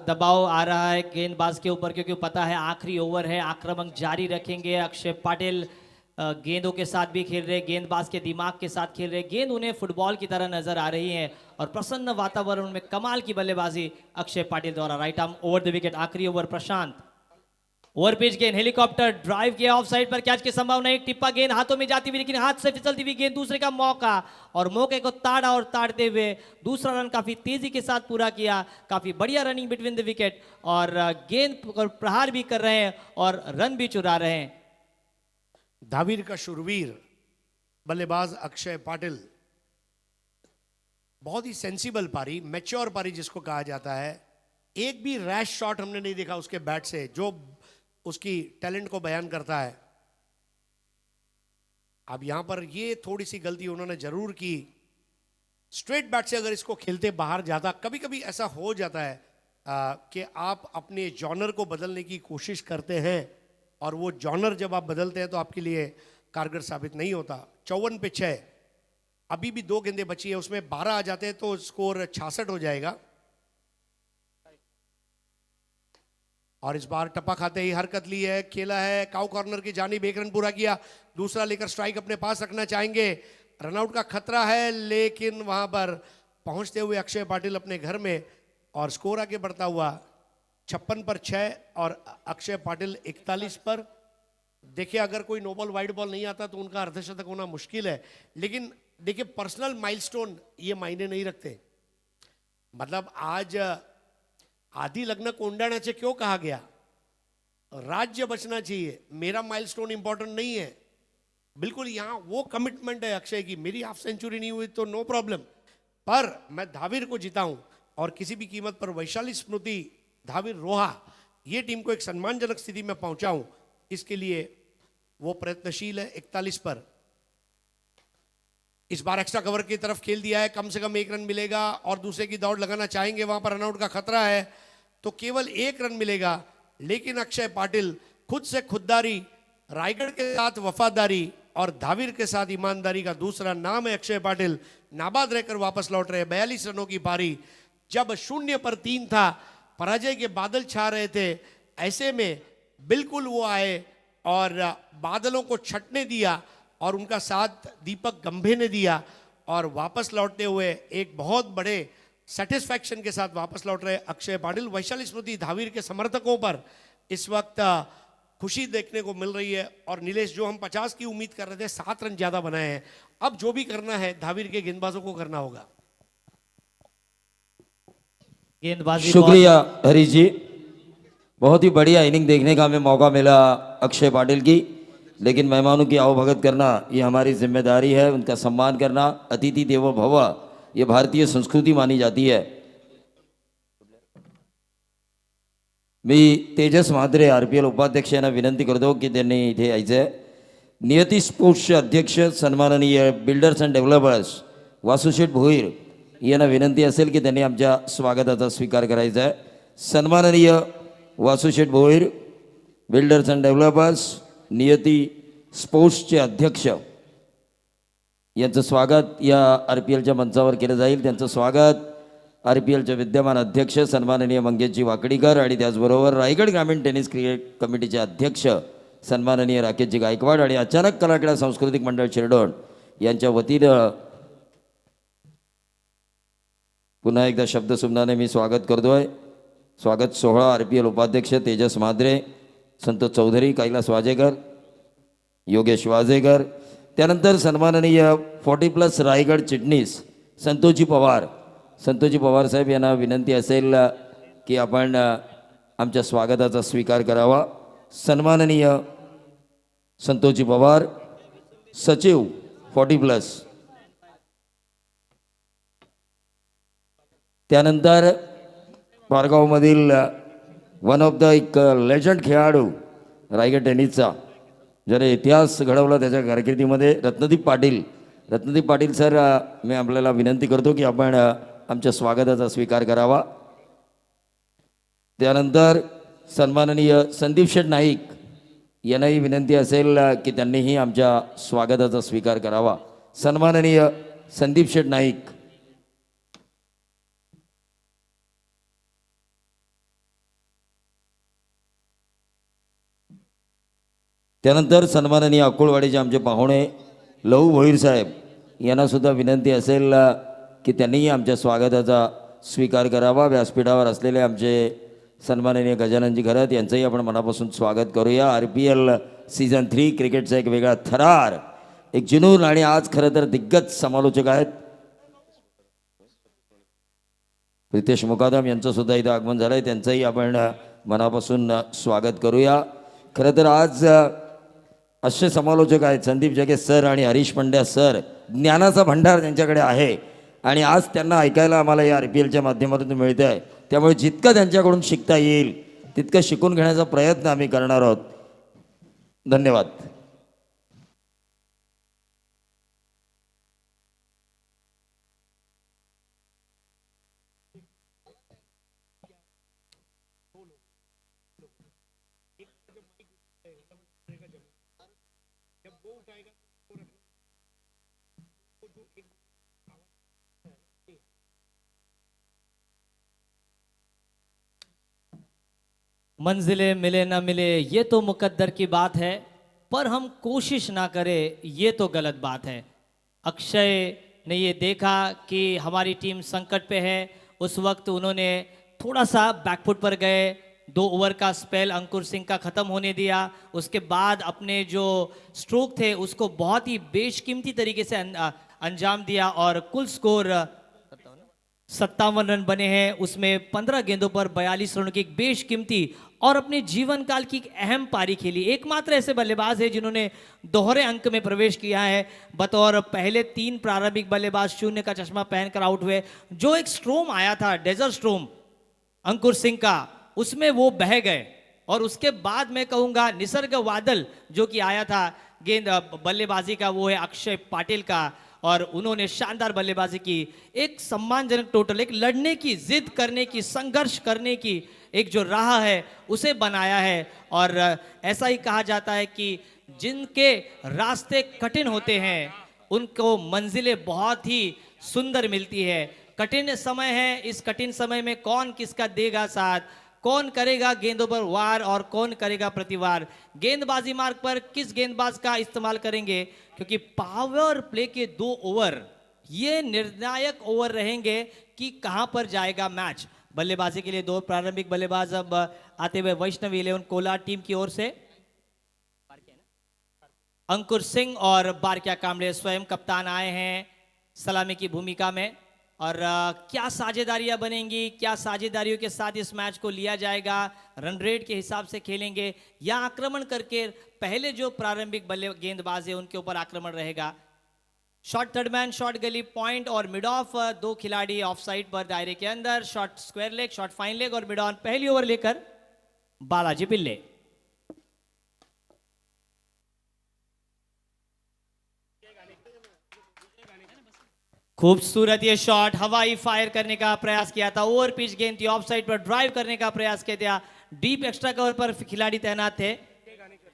दबाव आ रहा है गेंदबाज के ऊपर, क्योंकि पता है आखिरी ओवर है, आक्रमण जारी रखेंगे। अक्षय पाटिल गेंदों के साथ भी खेल रहे, गेंदबाज के दिमाग के साथ खेल रहे, गेंद उन्हें फुटबॉल की तरह नजर आ रही है, और प्रसन्न वातावरण में कमाल की बल्लेबाजी अक्षय पाटिल द्वारा। Right arm over the wicket, आखिरी ओवर प्रशांत। ओवर पिच गेंद, हेलीकॉप्टर ड्राइव किया ऑफ साइड पर, कैच की संभावना, एक टिप्पा गेंद हाथों में जाती हुई, लेकिन हाथ से फिसलती हुई गेंद, दूसरे का मौका, और मौके को ताड़ा और ताड़ते हुए दूसरा रन काफी तेजी के साथ पूरा किया। काफी बढ़िया रनिंग बिटवीन द विकेट, और गेंद पर प्रहार भी कर रहे हैं और रन भी चुरा रहे हैं। धाविर का शुरवीर बल्लेबाज अक्षय पाटिल, बहुत ही सेंसिबल पारी, मैच्योर पारी जिसको कहा जाता है। एक भी रैश शॉट हमने नहीं देखा उसके बैट से, जो उसकी टैलेंट को बयान करता है। अब यहां पर ये थोड़ी सी गलती उन्होंने जरूर की, स्ट्रेट बैट से अगर इसको खेलते बाहर जाता। कभी कभी ऐसा हो जाता है कि आप अपने जॉनर को बदलने की कोशिश करते हैं, और वो जॉनर जब आप बदलते हैं तो आपके लिए कारगर साबित नहीं होता। 54 पे 6, अभी भी 2 गेंदें बची है, उसमें 12 आ जाते हैं तो स्कोर 66 हो जाएगा। और इस बार टप्पा खाते ही हरकत ली है, खेला है काउ कॉर्नर की जानिब, 1 रन पूरा किया, दूसरा लेकर स्ट्राइक अपने पास रखना चाहेंगे। रनआउट का खतरा है, लेकिन वहां पर पहुंचते हुए अक्षय पाटिल अपने घर में, और स्कोर आगे बढ़ता हुआ 56 पर 6 और अक्षय पाटिल 41 पर। देखिए, अगर कोई नो बॉल वाइड बॉल नहीं आता तो उनका अर्धशतक होना मुश्किल है, लेकिन देखिए पर्सनल माइलस्टोन ये मायने नहीं रखते। मतलब आज आधी लग्न कोंडाण्याचे क्यों कहा गया, राज्य बचना चाहिए, मेरा माइलस्टोन इंपॉर्टेंट नहीं है। बिल्कुल यहाँ वो कमिटमेंट है अक्षय की, मेरी हाफ सेंचुरी नहीं हुई तो नो प्रॉब्लम, पर मैं धाविर को जिताऊं, और किसी भी कीमत पर वैशाली स्मृति धाविर रोहा ये टीम को एक सम्मानजनक स्थिति में पहुंचाऊं, इसके लिए वो प्रयत्नशील है। 41 पर इस बार एक्स्ट्रा कवर की तरफ खेल दिया है, कम से कम 1 रन मिलेगा, और दूसरे की दौड़ लगाना चाहेंगे, वहां पर रनआउट का खतरा है तो केवल 1 रन मिलेगा। लेकिन अक्षय पाटिल खुद से खुददारी, रायगढ़ के साथ वफादारी और धाविर के साथ ईमानदारी का दूसरा नाम है अक्षय पाटिल। नाबाद रहकर वापस लौट रहे, 42 रनों की पारी। जब 0 पर 3 था, पराजय के बादल छा रहे थे, ऐसे में बिल्कुल वो आए और बादलों को छटने दिया, और उनका साथ दीपक गंभे ने दिया, और वापस लौटते हुए एक बहुत बड़े सेटिस्फैक्शन के साथ वापस लौट रहे अक्षय पाटिल। वैशाली स्मृति धाविर के समर्थकों पर इस वक्त खुशी देखने को मिल रही है। और नीलेश, जो हम 50 की उम्मीद कर रहे थे, 7 रन ज्यादा बनाए हैं। अब जो भी करना है धाविर के गेंदबाजों को करना होगा। गेंदबाजी शुक्रिया हरीश जी, बहुत ही बढ़िया इनिंग देखने का हमें मौका मिला अक्षय पाटिल की। लेकिन मेहमानों की आवभगत करना ये हमारी जिम्मेदारी है, उनका सम्मान करना, अतिथि देवो भव ये भारतीय संस्कृती मानी जाती है। मी तेजस म्हात्रे RPL उपाध्यक्ष यांना विनंती करतो की त्यांनी इथे यायचं। नियती स्पोर्ट्सचे अध्यक्ष सन्माननीय बिल्डर्स अँड डेव्हलपर्स वासुशेठ भोईर यांना विनंती असेल की त्यांनी आमच्या स्वागताचा स्वीकार करायचा आहे। सन्माननीय वासुशेठ भोईर, बिल्डर्स अँड डेव्हलपर्स, नियती स्पोर्ट्सचे अध्यक्ष यांचं स्वागत या RPLच्या मंचावर केलं जाईल। त्यांचं स्वागत RPLचे विद्यमान अध्यक्ष सन्माननीय मंगेशजी वाकडीकर आणि त्याचबरोबर रायगड ग्रामीण टेनिस क्रिकेट कमिटीचे अध्यक्ष सन्माननीय राकेशजी गायकवाड आणि अचानक कलाक्रीडा सांस्कृतिक मंडळ शिरडोण यांच्या वतीनं पुन्हा एकदा शब्दसुमनाने मी स्वागत करतोय। स्वागत सोहळा RPL उपाध्यक्ष तेजस म्हात्रे, संतोष चौधरी, कैलास वाजेकर, योगेश वाजेकर, त्यानंतर सन्माननीय 40+ रायगड चिटणीस संतोषजी पवार. संतोषजी पवार साहेब यांना विनंती असेल की आपण आमच्या स्वागताचा स्वीकार करावा. सन्माननीय संतोषजी पवार, सचिव 40+. त्यानंतर पारगावमधील वन ऑफ द एक लेजंड खेळाडू रायगड टेनिसचा, ज्याने इतिहास घडवला त्याच्या कारकिर्दीमध्ये, रत्नदीप पाटील. रत्नदीप पाटील सर, मी आपल्याला विनंती करतो की आपण आमच्या स्वागताचा स्वीकार करावा. त्यानंतर सन्माननीय संदीप शेठ नाईक यांनाही विनंती असेल की त्यांनीही आमच्या स्वागताचा स्वीकार करावा. सन्माननीय संदीप शेठ नाईक. त्यानंतर सन्माननीय अकोलवाडीचे आमचे पाहुणे लहू भोईर साहेब यांना सुद्धा विनंती असेल की त्यांनीही आमच्या स्वागताचा स्वीकार करावा. व्यासपीठावर असलेले आमचे सन्माननीय गजाननजी घरत यांचंही आपण मनापासून स्वागत करूया. RPL सीझन 3 क्रिकेटचा एक वेगळा थरार, एक जुनून आणि आज खरं तर दिग्गज समालोचक आहेत प्रितेश मुकादम यांचं सुद्धा इथं आगमन झालं आहे. त्यांचंही आपण मनापासून स्वागत करूया. खरं तर आज असे समालोचक आहेत संदीप जगे सर आणि हरीश पंड्या सर. ज्ञानाचा भंडार त्यांच्याकडे आहे आणि आज त्यांना ऐकायला आम्हाला या RPLच्या माध्यमातून मिळतं आहे. त्यामुळे जितकं त्यांच्याकडून शिकता येईल तितकं शिकून घेण्याचा प्रयत्न आम्ही करणार आहोत. धन्यवाद. मंजिलें मिले ना मिले ये तो मुकद्दर की बात है, पर हम कोशिश ना करें ये तो गलत बात है. अक्षय ने ये देखा कि हमारी टीम संकट पे है. उस वक्त उन्होंने थोड़ा सा बैकफुट पर गए. 2 ओवर का स्पेल अंकुर सिंह का ख़त्म होने दिया. उसके बाद अपने जो स्ट्रोक थे उसको बहुत ही बेशकीमती तरीके से अंजाम दिया और कुल स्कोर 57 रन बने हैं. उसमें 15 गेंदों पर 42 रनों की एक बेशकीमती और अपने जीवन काल की एक अहम पारी खेली. एकमात्र ऐसे बल्लेबाज है जिन्होंने दोहरे अंक में प्रवेश किया है. बतौर पहले 3 प्रारंभिक बल्लेबाज 0 का चश्मा पहनकर आउट हुए. जो एक स्ट्रोम आया था, डेजर्ट स्ट्रोम अंकुर सिंह का, उसमें वो बह गए. और उसके बाद मैं कहूँगा निसर्ग वादल जो कि आया था गेंद बल्लेबाजी का, वो है अक्षय पाटिल का. और उन्होंने शानदार बल्लेबाजी की. एक सम्मानजनक टोटल, एक लड़ने की, जिद करने की, संघर्ष करने की एक जो राह है उसे बनाया है. और ऐसा ही कहा जाता है कि जिनके रास्ते कठिन होते हैं उनको मंजिलें बहुत ही सुंदर मिलती है. कठिन समय है, इस कठिन समय में कौन किसका देगा साथ, कौन करेगा गेंदों पर वार और कौन करेगा प्रतिवार. गेंदबाजी मार्ग पर किस गेंदबाज का इस्तेमाल करेंगे, क्योंकि पावर प्ले के 2 ओवर ये निर्णायक ओवर रहेंगे कि कहां पर जाएगा मैच. बल्लेबाजी के लिए 2 प्रारंभिक बल्लेबाज अब आते हुए वैष्णवी 11 कोलार टीम की ओर से अंकुर सिंह और बारक्या कामड़े स्वयं कप्तान आए हैं सलामी की भूमिका में. और क्या साझेदारियां बनेंगी, क्या साझेदारियों के साथ इस मैच को लिया जाएगा, रन रेट के हिसाब से खेलेंगे या आक्रमण करके पहले जो प्रारंभिक गेंदबाज है उनके ऊपर आक्रमण रहेगा. शॉट थर्ड मैन, शॉट गली पॉइंट और मिड ऑफ 2 खिलाड़ी ऑफ साइड पर दायरे के अंदर. Shot square leg, shot fine leg और मिड ऑन. पहली ओवर लेकर बालाजी पिल्ले. खूबसूरत ये शॉट, हवाई फायर करने का प्रयास किया था. ओवर पिच गेंद थी, ऑफ साइड पर ड्राइव करने का प्रयास किया था. डीप एक्स्ट्रा कवर पर खिलाड़ी तैनात थे.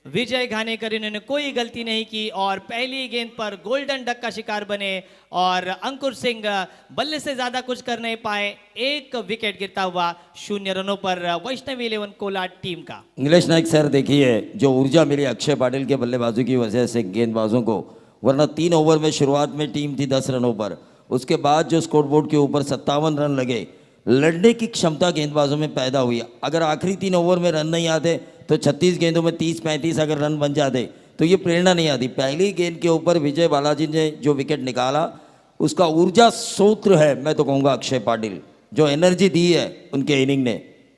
विजय घानेकर, इन्होंने कोई गलती नहीं की और पहली गेंद पर गोल्डन डक का शिकार बने. और अंकुर सिंह बल्ले से ज्यादा कुछ कर नहीं पाए. 1 विकेट गिरता हुआ 0 रनों पर वैष्णवी 11 कोलार टीम का. नीलेश नाइक सर, देखिए जो ऊर्जा मिली अक्षय पाटिल के बल्लेबाजों की वजह से गेंदबाजों को, वरना 3 ओवर में शुरुआत में टीम थी 10 रनों पर. उसके बाद जो स्कोरबोर्ड के ऊपर 57 रन लगे, लड़ने की क्षमता गेंदबाजों में पैदा हुई. अगर आखिरी 3 ओवर में रन नहीं आते तो 36 गेंदों में 30-35 अगर रन बन जाते तो ये प्रेरणा नहीं आती. पहली गेंद के ऊपर विजय बालाजी ने जो विकेट निकाला उसका ऊर्जा स्रोत है, मैं तो कहूँगा अक्षय पाटिल, जो एनर्जी दी है उनके इनिंग ने.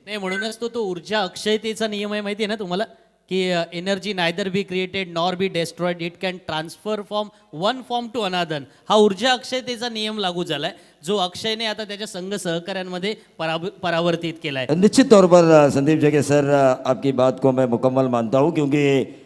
नाही म्हणूनच तो ऊर्जा अक्षयतेचा नियम आहे माहिती आहे ना तुम्हाला की energy neither be created nor be destroyed, it can transfer from one form to another. हा ऊर्जा अक्षयतेचा नियम लागू झालाय जो अक्षयने आता त्याच्या संघ सहकाऱ्यांमध्ये परावर्तित केलाय. निश्चित तौर पर संदीप जगह सर, आपकी बात को मैं मुकम्मल मानता हूँ, क्योंकि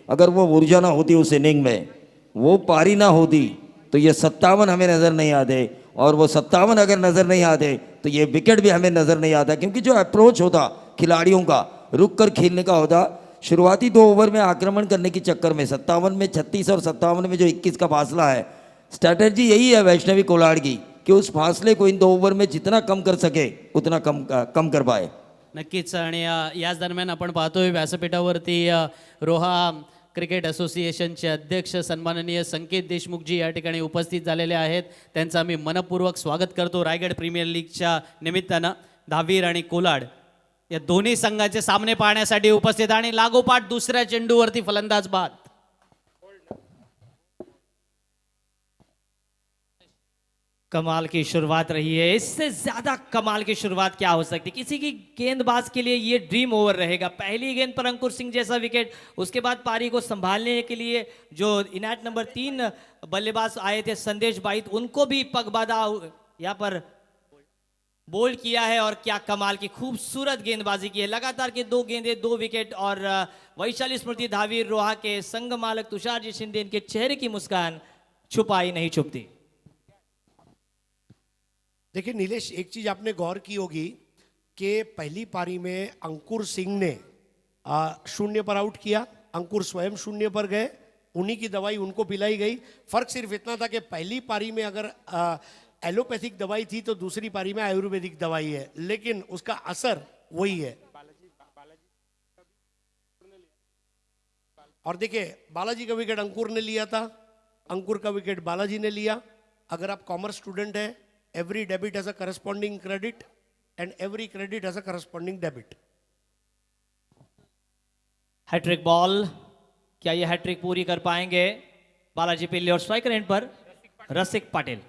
अगर वो ऊर्जा ना होती उस इनिंग में, वो पारी ना होती, तो ये 57 हमें नज़र नहीं आते, और वो 57 अगर नज़र नहीं आते तो ये विकेट भी हमें नज़र नहीं आता, क्योंकि जो अप्रोच होता खिलाड़ियों का रुक कर खेलने का होता, शुरुआती 2 ओवर में आक्रमण करने के चक्कर में 57 में 36 और 57 में जो 21 का फासला है, स्ट्रैटेजी यही है वैष्णवी कोलाड की कि उस फासले को इन 2 ओवर में जितना कम कर सके उतना कम कर पाए. नक्कीच. आणि याच दरम्यान आपण पाहतोय व्यासपीठावरती रोहा क्रिकेट असोसिएशनचे अध्यक्ष सन्माननीय संकेत देशमुखजी या ठिकाणी उपस्थित झालेले आहेत. त्यांचं आम्ही मनपूर्वक स्वागत करतो. रायगड प्रीमियर लीगच्या निमित्तानं दहावीर आणि कोलाड या दोन्ही संघाचे सामने पाहण्यासाठी उपस्थित आणि लागोपाठ दुसऱ्या चेंडूवरती फलंदाज बाद. कमाल की शुरुआत रही है, इससे ज्यादा कमाल की शुरुआत क्या हो सकती है. किसी की गेंदबाज के लिए ये ड्रीम ओवर रहेगा. पहली गेंद पर अंकुर सिंह जैसा विकेट, उसके बाद पारी को संभालने के लिए जो इनायत नंबर 3 बल्लेबाज आए थे संदेश बाइट, उनको भी पगबादा यहाँ पर बोल्ड किया है. और क्या कमाल की खूबसूरत गेंदबाजी की है. लगातार के 2 गेंदे 2 विकेट. और वैशाली स्मृति धावीर रोहा के संघ मालक तुषार जी शिंदे, इनके चेहरे की मुस्कान छुपाई नहीं छुपती. देखिए नीलेश, एक चीज आपने गौर की होगी कि पहली पारी में अंकुर सिंह ने 0 पर आउट किया, अंकुर स्वयं 0 पर गए, उन्हीं की दवाई उनको पिलाई गई. फर्क सिर्फ इतना था कि पहली पारी में अगर एलोपैथिक दवाई थी तो दूसरी पारी में आयुर्वेदिक दवाई है, लेकिन उसका असर वही है. और देखिए बालाजी का विकेट अंकुर ने लिया था, अंकुर का विकेट बालाजी ने लिया. अगर आप कॉमर्स स्टूडेंट है, every debit has a corresponding credit and every credit has a corresponding debit. Hattrick ball, क्या ये हैट्रिक पूरी कर पाएंगे बालाजी पिल्ले. और स्ट्राइकर एंड पर रसिक पाटिल.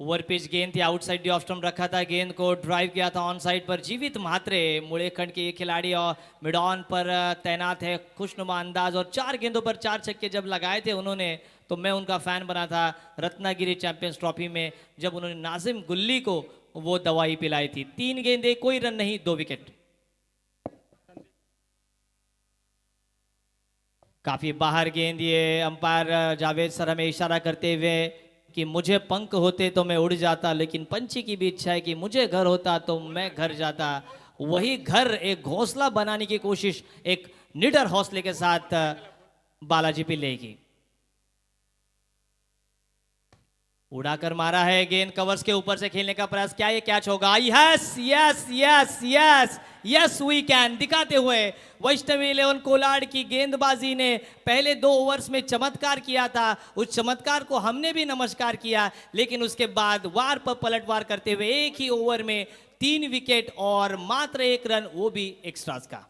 ओवर पिच गेंद थी, आउटसाइड डी ऑफ स्टंप रखा था, गेंद को ड्राइव किया था ऑन साइड पर. जीवित म्हात्रे मुड़ेखंड के ये खिलाड़ी और मिड ऑन पर तैनात है, खुशनुमा अंदाज. और 4 गेंदों पर 4 छक्के जब लगाए थे उन्होंने, तो मैं उनका फैन बना था रत्नागिरी चैंपियंस ट्रॉफी में, जब उन्होंने नाजिम गुल्ली को वो दवाई पिलाई थी. 3 गेंदे, कोई रन नहीं, 2 विकेट. काफी बाहर गेंद. ये अंपायर जावेद सर हमें इशारा करते हुए कि मुझे पंख होते तो मैं उड़ जाता, लेकिन पंछी की भी इच्छा है कि मुझे घर होता तो मैं घर जाता. वही घर एक घोंसला बनाने की कोशिश एक निडर हौसले के साथ बालाजी पिल्ले की. उड़ाकर मारा है, गेंद कवर्स के ऊपर से खेलने का प्रयास. क्या ये कैच होगा? Yes yes yes yes yes we can. दिखाते हुए वैष्णवी 11 कोलाड की गेंदबाजी ने पहले 2 ओवर्स में चमत्कार किया था. उस चमत्कार को हमने भी नमस्कार किया, लेकिन उसके बाद वार पर पलटवार करते हुए एक ही ओवर में 3 विकेट और मात्र 1 रन, वो भी एक्स्ट्रास का.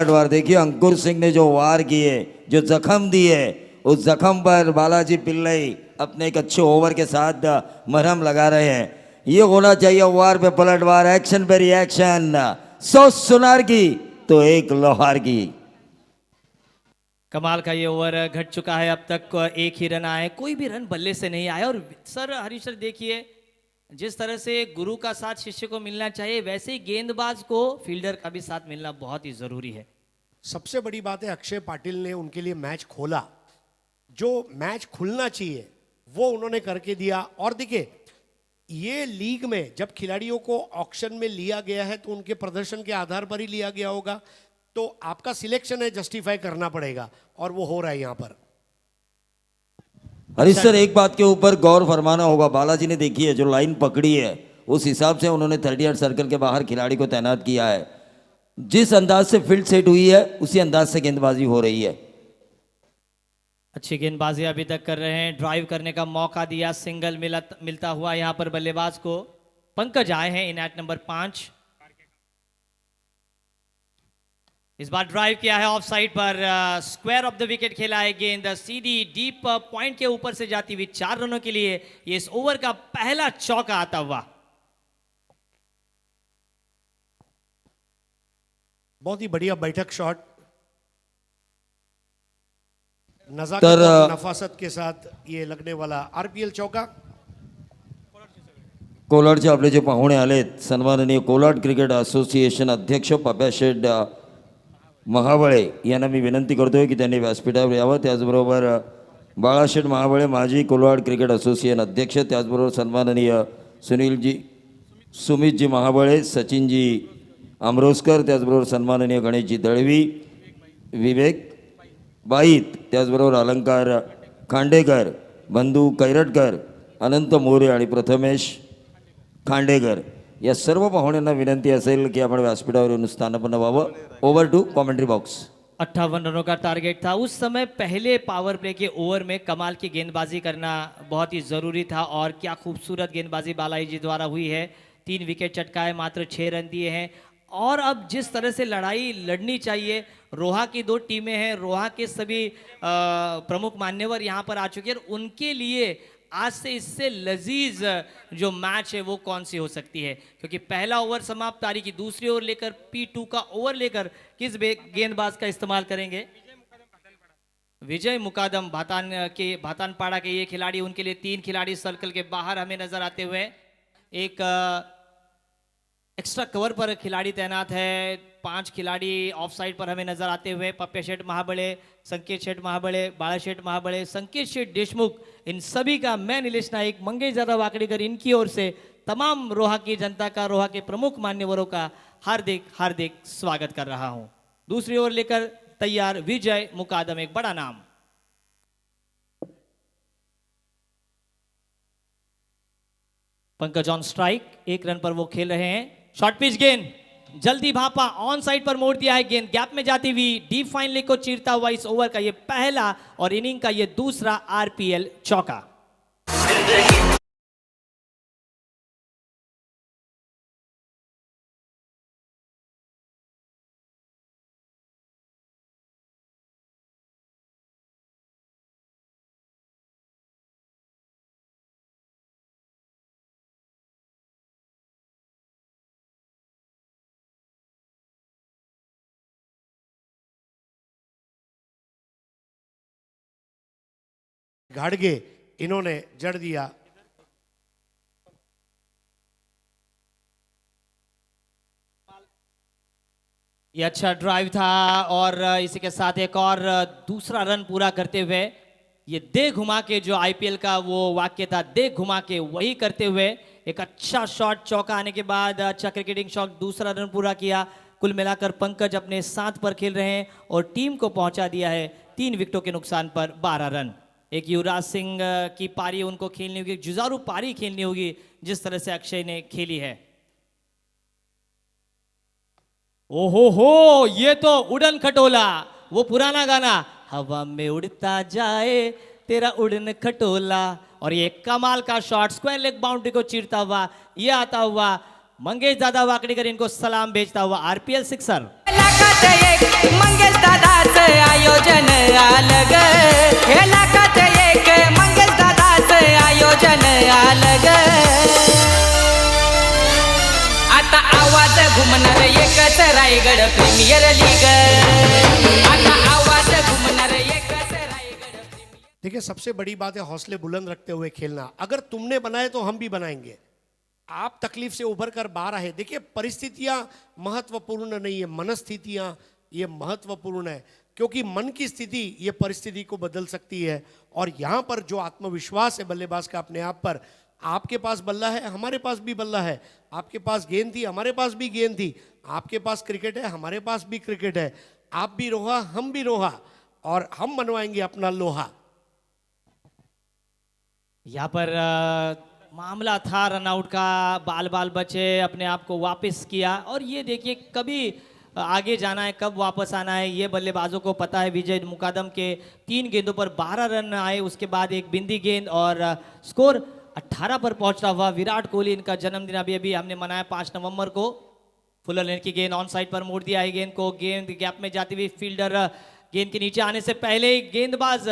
वार देखिए, अंकुर सिंह ने जो वार किए, जो जख्म दिए, उस जख्म पर बालाजी पिल्ले अपने एक अच्छे ओवर के साथ मरहम लगा रहे हैं. ये होना चाहिए वार पे पलटवार, एक्शन पे रिएक्शन. 100 सुनार की तो 1 लोहार की. कमाल का ये ओवर घट चुका है. अब तक 1 ही रन आए, कोई भी रन बल्ले से नहीं आया. और सर हरीश सर देखिए, जिस तरह से गुरु का साथ शिष्य को मिलना चाहिए, वैसे ही गेंदबाज को फील्डर का भी साथ मिलना बहुत ही जरूरी है. सबसे बड़ी बात है अक्षय पाटिल ने उनके लिए मैच खोला. जो मैच खुलना चाहिए वो उन्होंने करके दिया. और देखिए ये लीग में जब खिलाड़ियों को ऑक्शन में लिया गया है तो उनके प्रदर्शन के आधार पर ही लिया गया होगा. तो आपका सिलेक्शन है, जस्टिफाई करना पड़ेगा, और वो हो रहा है यहाँ पर. हरीश सर, एक बात के ऊपर गौर फरमाना होगा. बालाजी ने देखी है जो लाइन पकड़ी है, उस हिसाब से उन्होंने 38 सर्कल के बाहर खिलाड़ी को तैनात किया है. जिस अंदाज से फील्ड सेट हुई है उसी अंदाज से गेंदबाजी हो रही है. अच्छी गेंदबाजी अभी तक कर रहे हैं, ड्राइव करने का मौका दिया, सिंगल मिलता हुआ यहाँ पर बल्लेबाज को। पंकज आए हैं इन एट नंबर 5। इस बार ड्राइव किया है ऑफ साइड पर, स्क्वायर ऑफ द विकेट खेला है गेंद, सीधी डीप पॉइंट के ऊपर से जाती हुई 4 रनों के लिए ये इस ओवर का पहला चौका आता हुआ। बहुत ही बढ़िया बैठक शॉट, नजाकत तर, और नफासत के साथ ये लगने वाला आरपीएल चौका। कोलाडचे आपले जे पाहुणे आलेत, सन्माननीय कोलाड क्रिकेट असोसिएशन अध्यक्ष पाप्याशेठ महाबळे यांना मी विनंती करतोय की त्यांनी व्यासपीठावर यावं. त्याचबरोबर बाळाशेठ महाबळे माजी कोलाड क्रिकेट असोसिएशन अध्यक्ष, त्याचबरोबर सन्माननीय सुमितजी महाबळे, सचिनजी आमरोस्कर, त्याचबरोबर सन्माननीय गणेशजी दळवी, विवेक बाईत, त्याचबरोबर अलंकार खांडेकर, बंधू कैरटकर, अनंत मोरे आणि प्रथमेश खांडेकर या सर्व पाहुण्यांना विनंती असेल की आपण व्यासपीठावर येऊन स्थानापन्न व्हावं. Over to commentary box. 58 रनों का टारगेट था उस समय। पहले पावर प्ले के ओवर में कमाल की गेंदबाजी करना बहुत ही ज़रूरी था और क्या खूबसूरत गेंदबाजी बालाई जी द्वारा हुई है। 3 विकेट चटकाए, मात्र 6 रन दिए हैं। और अब जिस तरह से लड़ाई लड़नी चाहिए, रोहा की 2 टीमें हैं, रोहा के सभी प्रमुख मान्यवर यहाँ पर आ चुके हैं, उनके लिए आज से इससे लजीज जो मैच है वो कौन सी हो सकती है, क्योंकि पहला ओवर समाप्त, तारीख की दूसरी ओवर लेकर P2 का ओवर लेकर किस गेंदबाज का इस्तेमाल करेंगे। विजय मुकादम भातानपाड़ा के ये खिलाड़ी, उनके लिए 3 खिलाड़ी सर्कल के बाहर हमें नजर आते हुए। एक एक्स्ट्रा कवर पर खिलाड़ी तैनात है, 5 खिलाड़ी ऑफ साइड पर हमें नजर आते हुए। पप्पे शेठ महाबळे, संकेत शेठ महाबळे, बाळाशेठ महाबळे, संकेत शेठ देशमुख, इन सभी का मैं नीलेश नाइक, मंगेश दादा वाकड़ीकर, इनकी ओर से तमाम रोहा की जनता का, रोहा के प्रमुख मान्यवरों का हार्दिक हार्दिक स्वागत कर रहा हूं। दूसरी ओर लेकर तैयार विजय मुकादम, एक बड़ा नाम। पंकज ऑन स्ट्राइक, 1 रन पर वो खेल रहे हैं। शॉर्ट पिच गेंद, जल्दी भापा, ऑन साइड पर मोड़ दिया है गेंद, गैप में जाती हुई डीप फाइन लेग को चीरता हुआ इस ओवर का ये पहला और इनिंग का ये दूसरा आरपीएल चौका। घाड़गे इन्होंने जड़ दिया। ये अच्छा ड्राइव था और इसी के साथ एक और दूसरा रन पूरा करते हुए, ये दे घुमा के जो आईपीएल का वो वाक्य था, दे घुमा के, वही करते हुए एक अच्छा शॉट, चौका आने के बाद अच्छा क्रिकेटिंग शॉट, दूसरा रन पूरा किया। कुल मिलाकर पंकज अपने 7 पर खेल रहे हैं और टीम को पहुंचा दिया है 3 विकेटों के नुकसान पर 12 रन। एक युवराज सिंह की पारी उनको खेलनी होगी, जुझारू पारी खेलनी होगी जिस तरह से अक्षय ने खेली है। ओहो हो, ये तो उड़न खटोला, वो पुराना गाना, हवा में उड़ता जाए तेरा उड़न खटोला, और ये कमाल का शॉट, स्क्वायर लेग बाउंड्री को चीरता हुआ ये आता हुआ मंगेश दादा वाकड़ीकर, इनको सलाम भेजता हुआ आरपीएल सिक्सर। मंगेश दादाचं आयोजन आलं ग, हे लाखात एक मंगेश दादाचं आयोजन आलं ग, आता आवाज घुमणार एकच रायगड प्रीमियर लीग, आता आवाज घुमणार एकच रायगड प्रीमियर। देखिए, सबसे बड़ी बात है हौसले बुलंद रखते हुए खेलना। अगर तुमने बनाए तो हम भी बनाएंगे। आप तकलीफ से उभर कर बाहर आए। देखिए, परिस्थितियां महत्वपूर्ण नहीं है, मनस्थितियां ये महत्वपूर्ण है, क्योंकि मन की स्थिति ये परिस्थिति को बदल सकती है। और यहाँ पर जो आत्मविश्वास है बल्लेबाज का अपने आप पर, आपके पास बल्ला है, हमारे पास भी बल्ला है, आपके पास गेंद थी, हमारे पास भी गेंद थी, आपके पास क्रिकेट है, हमारे पास भी क्रिकेट है, आप भी रोहा, हम भी रोहा, और हम बनवाएंगे अपना लोहा। यहाँ पर मामला था रनआउट का, बाल बाल बचे, अपने आप को वापस किया। और ये देखिए, कभी आगे जाना है, कब वापस आना है, ये बल्लेबाजों को पता है। विजय मुकादम के 3 गेंदों पर 12 रन आए, उसके बाद एक बिंदी गेंद और स्कोर 18 पर पहुंच रहा हुआ। विराट कोहली, इनका जन्मदिन अभी अभी हमने मनाया 5 नवंबर को। फुलर लेन की गेंद ऑन साइड पर मोड़ दिया है गेंद को, गेंद गैप में जाती हुई फील्डर गेंद के नीचे आने से पहले ही गेंदबाज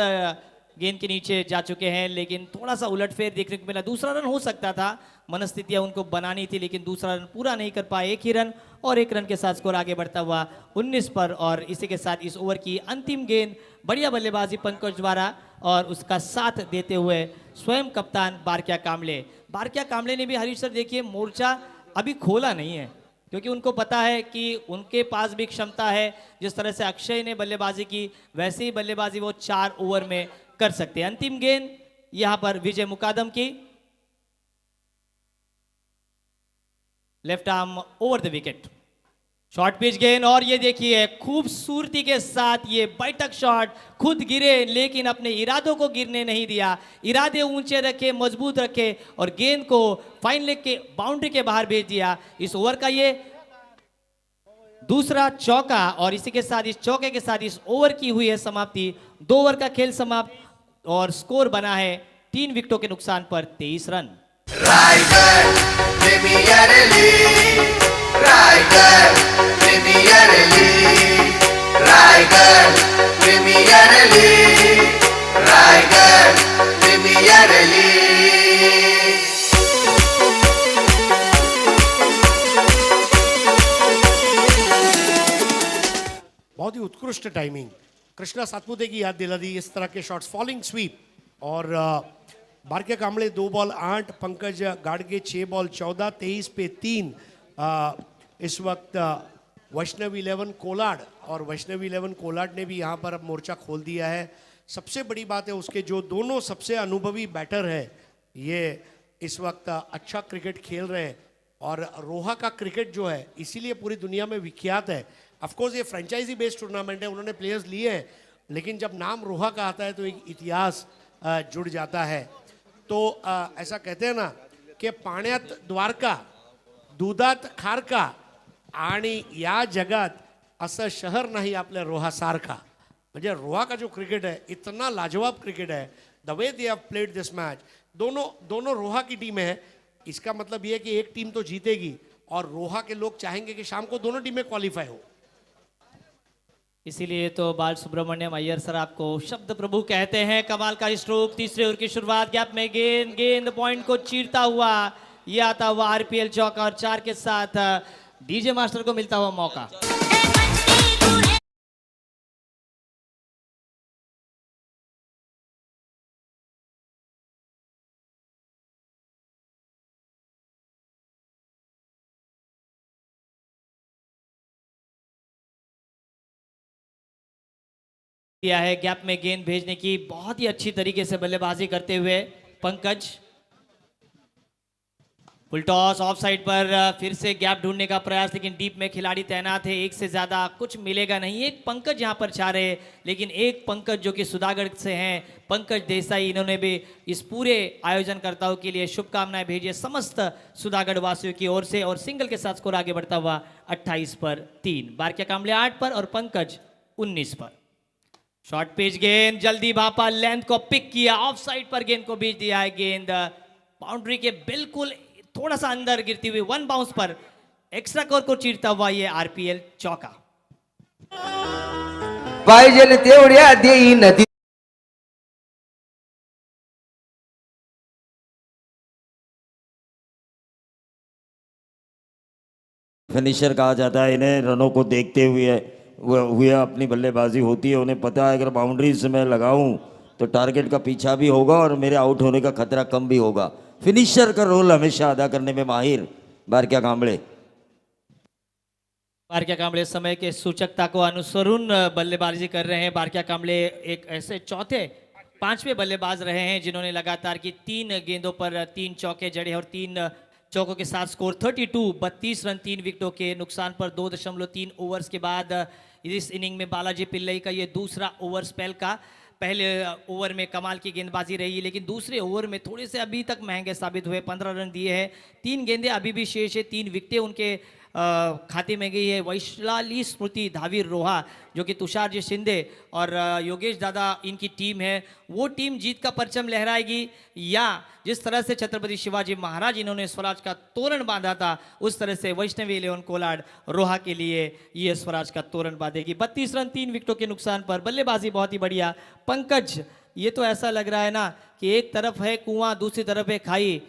गेंद के नीचे जा चुके हैं, लेकिन थोड़ा सा उलटफेर देखने को मिला। दूसरा रन हो सकता था, मनस्थितियां उनको बनानी थी, लेकिन दूसरा रन पूरा नहीं कर पाए। 1 ही रन और 1 रन के साथ स्कोर आगे बढ़ता हुआ 19 पर। और इसी के साथ इस ओवर की अंतिम गेंद, बढ़िया बल्लेबाजी पंकज द्वारा और उसका साथ देते हुए स्वयं कप्तान बारक्या कांबले। बारक्या कांबले ने भी हरीश सर देखिए मोर्चा अभी खोला नहीं है, क्योंकि उनको पता है कि उनके पास भी क्षमता है। जिस तरह से अक्षय ने बल्लेबाजी की, वैसे ही बल्लेबाजी वो 4 ओवर में कर सकते हैं। अंतिम गेंद यहां पर विजय मुकादम की, left arm over the wicket, short pitch गेंद। और ये देखिए खूबसूरती के साथ ये बैठक शॉट, खुद गिरे लेकिन अपने इरादों को गिरने नहीं दिया, इरादे ऊंचे रखे, मजबूत रखे और गेंद को फाइन लेग के बाउंड्री के बाहर भेज दिया। इस ओवर का ये दूसरा चौका और इसी के साथ इस चौके के साथ इस ओवर की हुई है समाप्ति। 2 ओवर का खेल समाप्त और स्कोर बना है 3 विकेटों के नुकसान पर 23 run. Raigarh premier league, Raigarh premier league, Raigarh premier league, Raigarh premier league. बहुत ही उत्कृष्ट टाइमिंग, कृष्णा सातपुते की याद दिला दी इस तरह के शॉट्स, फॉलिंग स्वीप। और बारक्या कांबले 2 बॉल 8, पंकज गाड़गे 6 बॉल 14, 23 पे 3। इस वक्त वैष्णव 11 कोलाड, और वैष्णव 11 कोलाड ने भी यहाँ पर अब मोर्चा खोल दिया है। सबसे बड़ी बात है उसके जो दोनों सबसे अनुभवी बैटर है, ये इस वक्त अच्छा क्रिकेट खेल रहे हैं। और रोहा का क्रिकेट जो है इसीलिए पूरी दुनिया में विख्यात है। ऑफकोर्स ये फ्रेंचाइजी बेस्ड टूर्नामेंट है, उन्होंने प्लेयर्स लिए हैं, लेकिन जब नाम रोहा का आता है तो एक इतिहास जुड़ जाता है। तो ऐसा कहते हैं ना कि पाण्यात द्वारका, दुधात खारका, आणि या जगात असं शहर नाही आपल्या रोहासारखा। म्हणजे रोहा का जो क्रिकेट है इतना लाजवाब क्रिकेट है, the way they have played this match. दोनों रोहा की टीम है, इसका मतलब ये है कि एक टीम तो जीतेगी और रोहा के लोग चाहेंगे कि शाम को दोनों टीमें क्वालिफाई हो। इसीलिए तो बाल सुब्रमण्यम अय्यर सर आपको शब्द प्रभु कहते हैं। कमाल का स्ट्रोक, तीसरे ओवर की शुरुआत, गैप में गेंद पॉइंट को चीरता हुआ ये आता हुआ आरपीएल चौका और 4 के साथ डीजे मास्टर को मिलता हुआ मौका। किया है गैप में गेंद भेजने की, बहुत ही अच्छी तरीके से बल्लेबाजी करते हुए Pankaj. Full toss of side पर फिर से गैप ढूंढने का प्रयास, लेकिन डीप में खिलाड़ी तैनात है, एक से ज्यादा कुछ मिलेगा नहीं। एक पंकज यहां पर छा रहे, लेकिन एक पंकज जो कि सुधागढ़ से हैं, पंकज देसाई, इन्होंने भी इस पूरे आयोजनकर्ताओं के लिए शुभकामनाएं भेजी है समस्त सुधागढ़ वासियों की ओर से। और सिंगल के साथ स्कोर आगे बढ़ता हुआ 28 पर 3, बारक्या कांबले 8 पर और पंकज 19 पर। शॉर्ट पिच गेंद, जल्दी भापा, लेंथ को पिक किया, ऑफ साइड पर गेंद को भेज दिया है। गेंद बाउंड्री के बिल्कुल थोड़ा सा अंदर गिरती हुई 1 बाउंस पर एक्स्ट्रा कोर को चीरता हुआ ये आरपीएल चौका। पाहिजे तेवढ्या देई नदी। फिनिशर कहा जाता है इन्हें, रनों को देखते हुए अपनी बल्लेबाजी होती है। उन्हें पता है अगर बाउंड्रीज में लगाऊं तो टारगेट का पीछा भी होगा और मेरे आउट होने का खतरा कम भी होगा। फिनिशर का रोल हमेशा अदा करने में माहिर बारक्या कांबले। बारक्या कांबले समय के सूचकता को अनुसरून बल्लेबाजी कर रहे हैं। बारक्या कांबले एक ऐसे चौथे 5वें बल्लेबाज रहे हैं जिन्होंने लगातार की 3 गेंदों पर 3 चौके जड़े और 3 चौकों के साथ स्कोर 32 रन 3 विकेटों के नुकसान पर 2.3 ओवर्स के बाद इस इनिंग में बालाजी पिल्लई का ये दूसरा ओवर स्पेल का। पहले ओवर में कमाल की गेंदबाजी रही, लेकिन दूसरे ओवर में थोड़े से अभी तक महंगे साबित हुए। 15 रन दिए हैं, 3 गेंदें अभी भी शेष है, 3 विकेटें उनके खाते में गई है वैशाली स्मृति धावीर रोहा, जो कि तुषार जी शिंदे और योगेश दादा इनकी टीम है। वो टीम जीत का परचम लहराएगी या जिस तरह से छत्रपति शिवाजी महाराज इन्होंने स्वराज का तोरण बांधा था, उस तरह से वैष्णवी इलेवन कोलाड रोहा के लिए ये स्वराज का तोरण बांधेगी। 32 रन 3 विकेटों के नुकसान पर, बल्लेबाजी बहुत ही बढ़िया। पंकज, ये तो ऐसा लग रहा है ना कि एक तरफ है कुआं, दूसरी तरफ है खाई,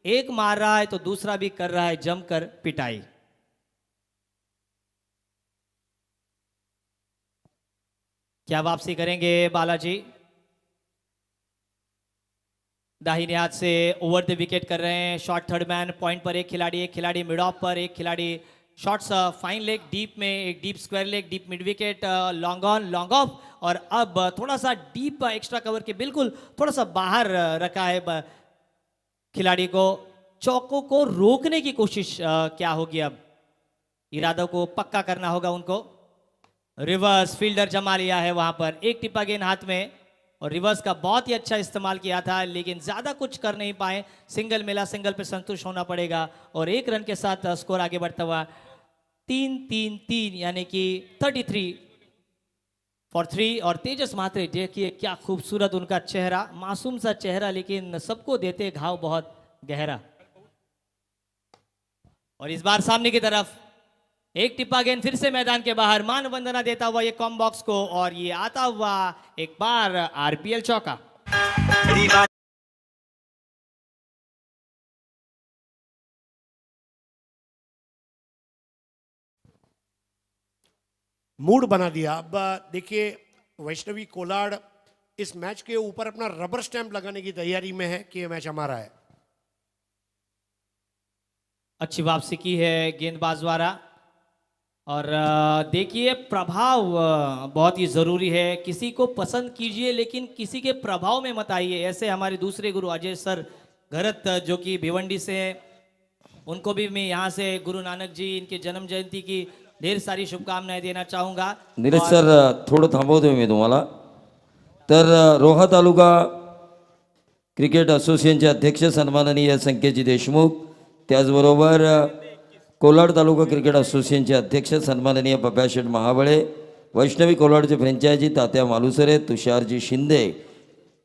एक मार रहा है तो दूसरा भी कर रहा है जमकर पिटाई। क्या वापसी करेंगे बालाजी? दाहिने हाथ से ओवर द विकेट कर रहे हैं। शॉर्ट थर्ड मैन, पॉइंट पर एक खिलाड़ी मिड ऑफ पर, एक खिलाड़ी शॉट्स फाइन लेग डीप में, एक deep square leg, deep mid wicket, long on long off, और अब थोड़ा सा डीप एक्स्ट्रा कवर के बिल्कुल थोड़ा सा बाहर रखा है खिलाड़ी को। चौकों को रोकने की कोशिश क्या होगी? अब इरादों को पक्का करना होगा उनको। रिवर्स फील्डर जमा लिया है वहां पर, एक टिप्पा गेंद हाथ में, और रिवर्स का बहुत ही अच्छा इस्तेमाल किया था, लेकिन ज्यादा कुछ कर नहीं पाए। सिंगल मिला, सिंगल पे संतुष्ट होना पड़ेगा, और एक रन के साथ स्कोर आगे बढ़ता हुआ 3-3-3 यानी कि 33 फॉर 3। और तेजस म्हात्रे, देखिए क्या खूबसूरत उनका चेहरा, मासूम सा चेहरा, लेकिन सबको देते घाव बहुत गहरा। और इस बार सामने की तरफ एक टिप्पा गेंद फिर से मैदान के बाहर, मान वंदना देता हुआ ये कॉम बॉक्स को, और ये आता हुआ एक बार आरपीएल चौका। मूड बना दिया। अब देखिए वैष्णवी कोलाड इस मैच के ऊपर अपना रबर स्टैंप लगाने की तैयारी में है कि ये मैच हमारा है। अच्छी वापसी की है गेंदबाज द्वारा, और देखिए प्रभाव बहुत ही ज़रूरी है। किसी को पसंद कीजिए लेकिन किसी के प्रभाव में मत आइए। ऐसे हमारे दूसरे गुरु अजय सर घरत, जो कि भिवंडी से हैं, उनको भी मैं यहाँ से गुरु नानक जी इनके जन्म जयंती की ढेर सारी शुभकामनाएं देना चाहूँगा। नीरज सर, थोडं थांबवतो मी तुम्हाला. तर रोहा तालुका क्रिकेट असोसिएशनचे अध्यक्ष सन्माननीय संकेतजी देशमुख, त्याचबरोबर कोलाड तालुका क्रिकेट असोसिएशनचे अध्यक्ष सन्माननीय पप्याशेठ महाबळे, वैष्णवी कोलाडचे फ्रँचायझी तात्या मालुसरे, तुषारजी शिंदे,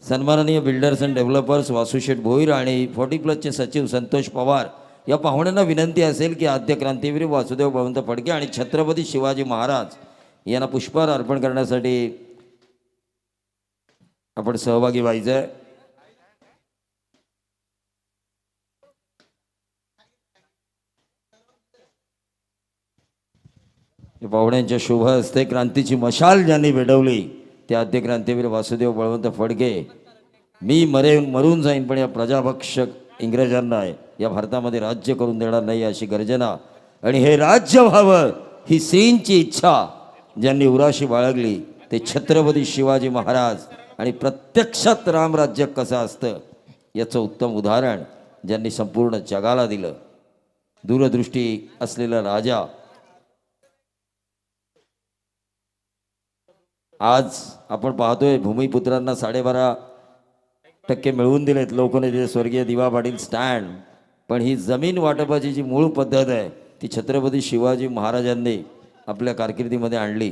सन्माननीय बिल्डर्स अँड डेव्हलपर्स वासुशेठ भोईर आणि 40+ सचिव संतोष पवार या पाहुण्यांना विनंती असेल की आद्य क्रांतीवीर वासुदेव बळवंत फडके आणि छत्रपती शिवाजी महाराज यांना पुष्पहार अर्पण करण्यासाठी आपण सहभागी व्हायचं आहे. पाहुण्यांच्या शुभ हस्ते क्रांतीची मशाल ज्यांनी पेटवली ते आद्य क्रांतीवीर वासुदेव बळवंत फडके. मी मरून जाईन पण या प्रजाभक्षक इंग्रजांना या भारतामध्ये राज्य करून देणार नाही अशी गर्जना, आणि हे राज्य व्हावं ही श्रींची इच्छा ज्यांनी उराशी बाळगली ते छत्रपती शिवाजी महाराज, आणि प्रत्यक्षात रामराज्य कसं असतं याचं उत्तम उदाहरण ज्यांनी संपूर्ण जगाला दिलं. दूरदृष्टी असलेला राजा. आज आपण पाहतोय भूमिपुत्रांना 12.5% मिळवून दिलेत लोकनेते स्वर्गीय दिवा पाटील स्टँड, पण ही जमीन वाटपाची जी मूळ पद्धत आहे ती छत्रपती शिवाजी महाराजांनी आपल्या कारकिर्दीमध्ये आणली.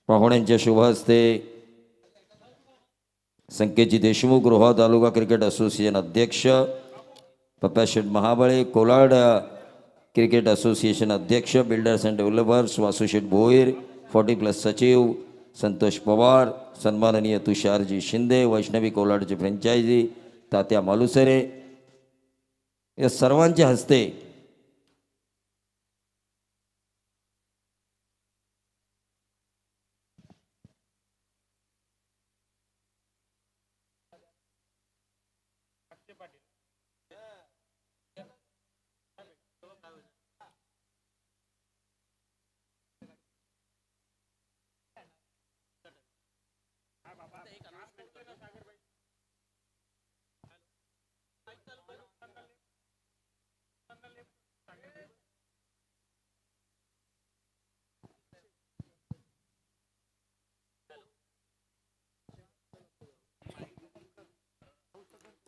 पाहुण्यांच्या शुभ हस्ते संकेतजी देशमुख, रोहा तालुका क्रिकेट असोसिएशन अध्यक्ष पप्याशेठ महाबळे, कोलाड क्रिकेट असोसिएशन अध्यक्ष बिल्डर्स अँड डेव्हलपर्स वासुशेठ भोईर, 40+ सचिव संतोष पवार, सन्माननीय तुषारजी शिंदे, वैष्णवी कोलाडचे फ्रँचायझी तात्या मालुसरे या सर्वांच्या हस्ते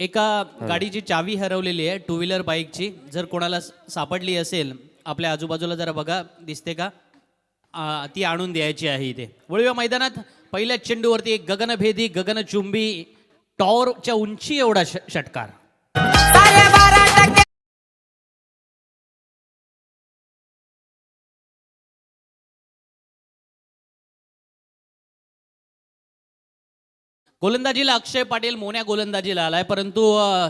एका गाडीची चावी हरवलेली आहे, टू व्हीलर बाईकची. जर कोणाला सापडली असेल आपल्या आजूबाजूला जरा बघा, दिसते का? ती आणून द्यायची आहे इथे. वळूया मैदानात. पहिल्या चेंडूवरती एक गगनभेदी गगनचुंबी टॉरच्या उंची एवढा षटकार. साऱ्या 12% गोलंदाजीला अक्षय पाटील मोन्या गोलंदाजीला आलाय, परंतु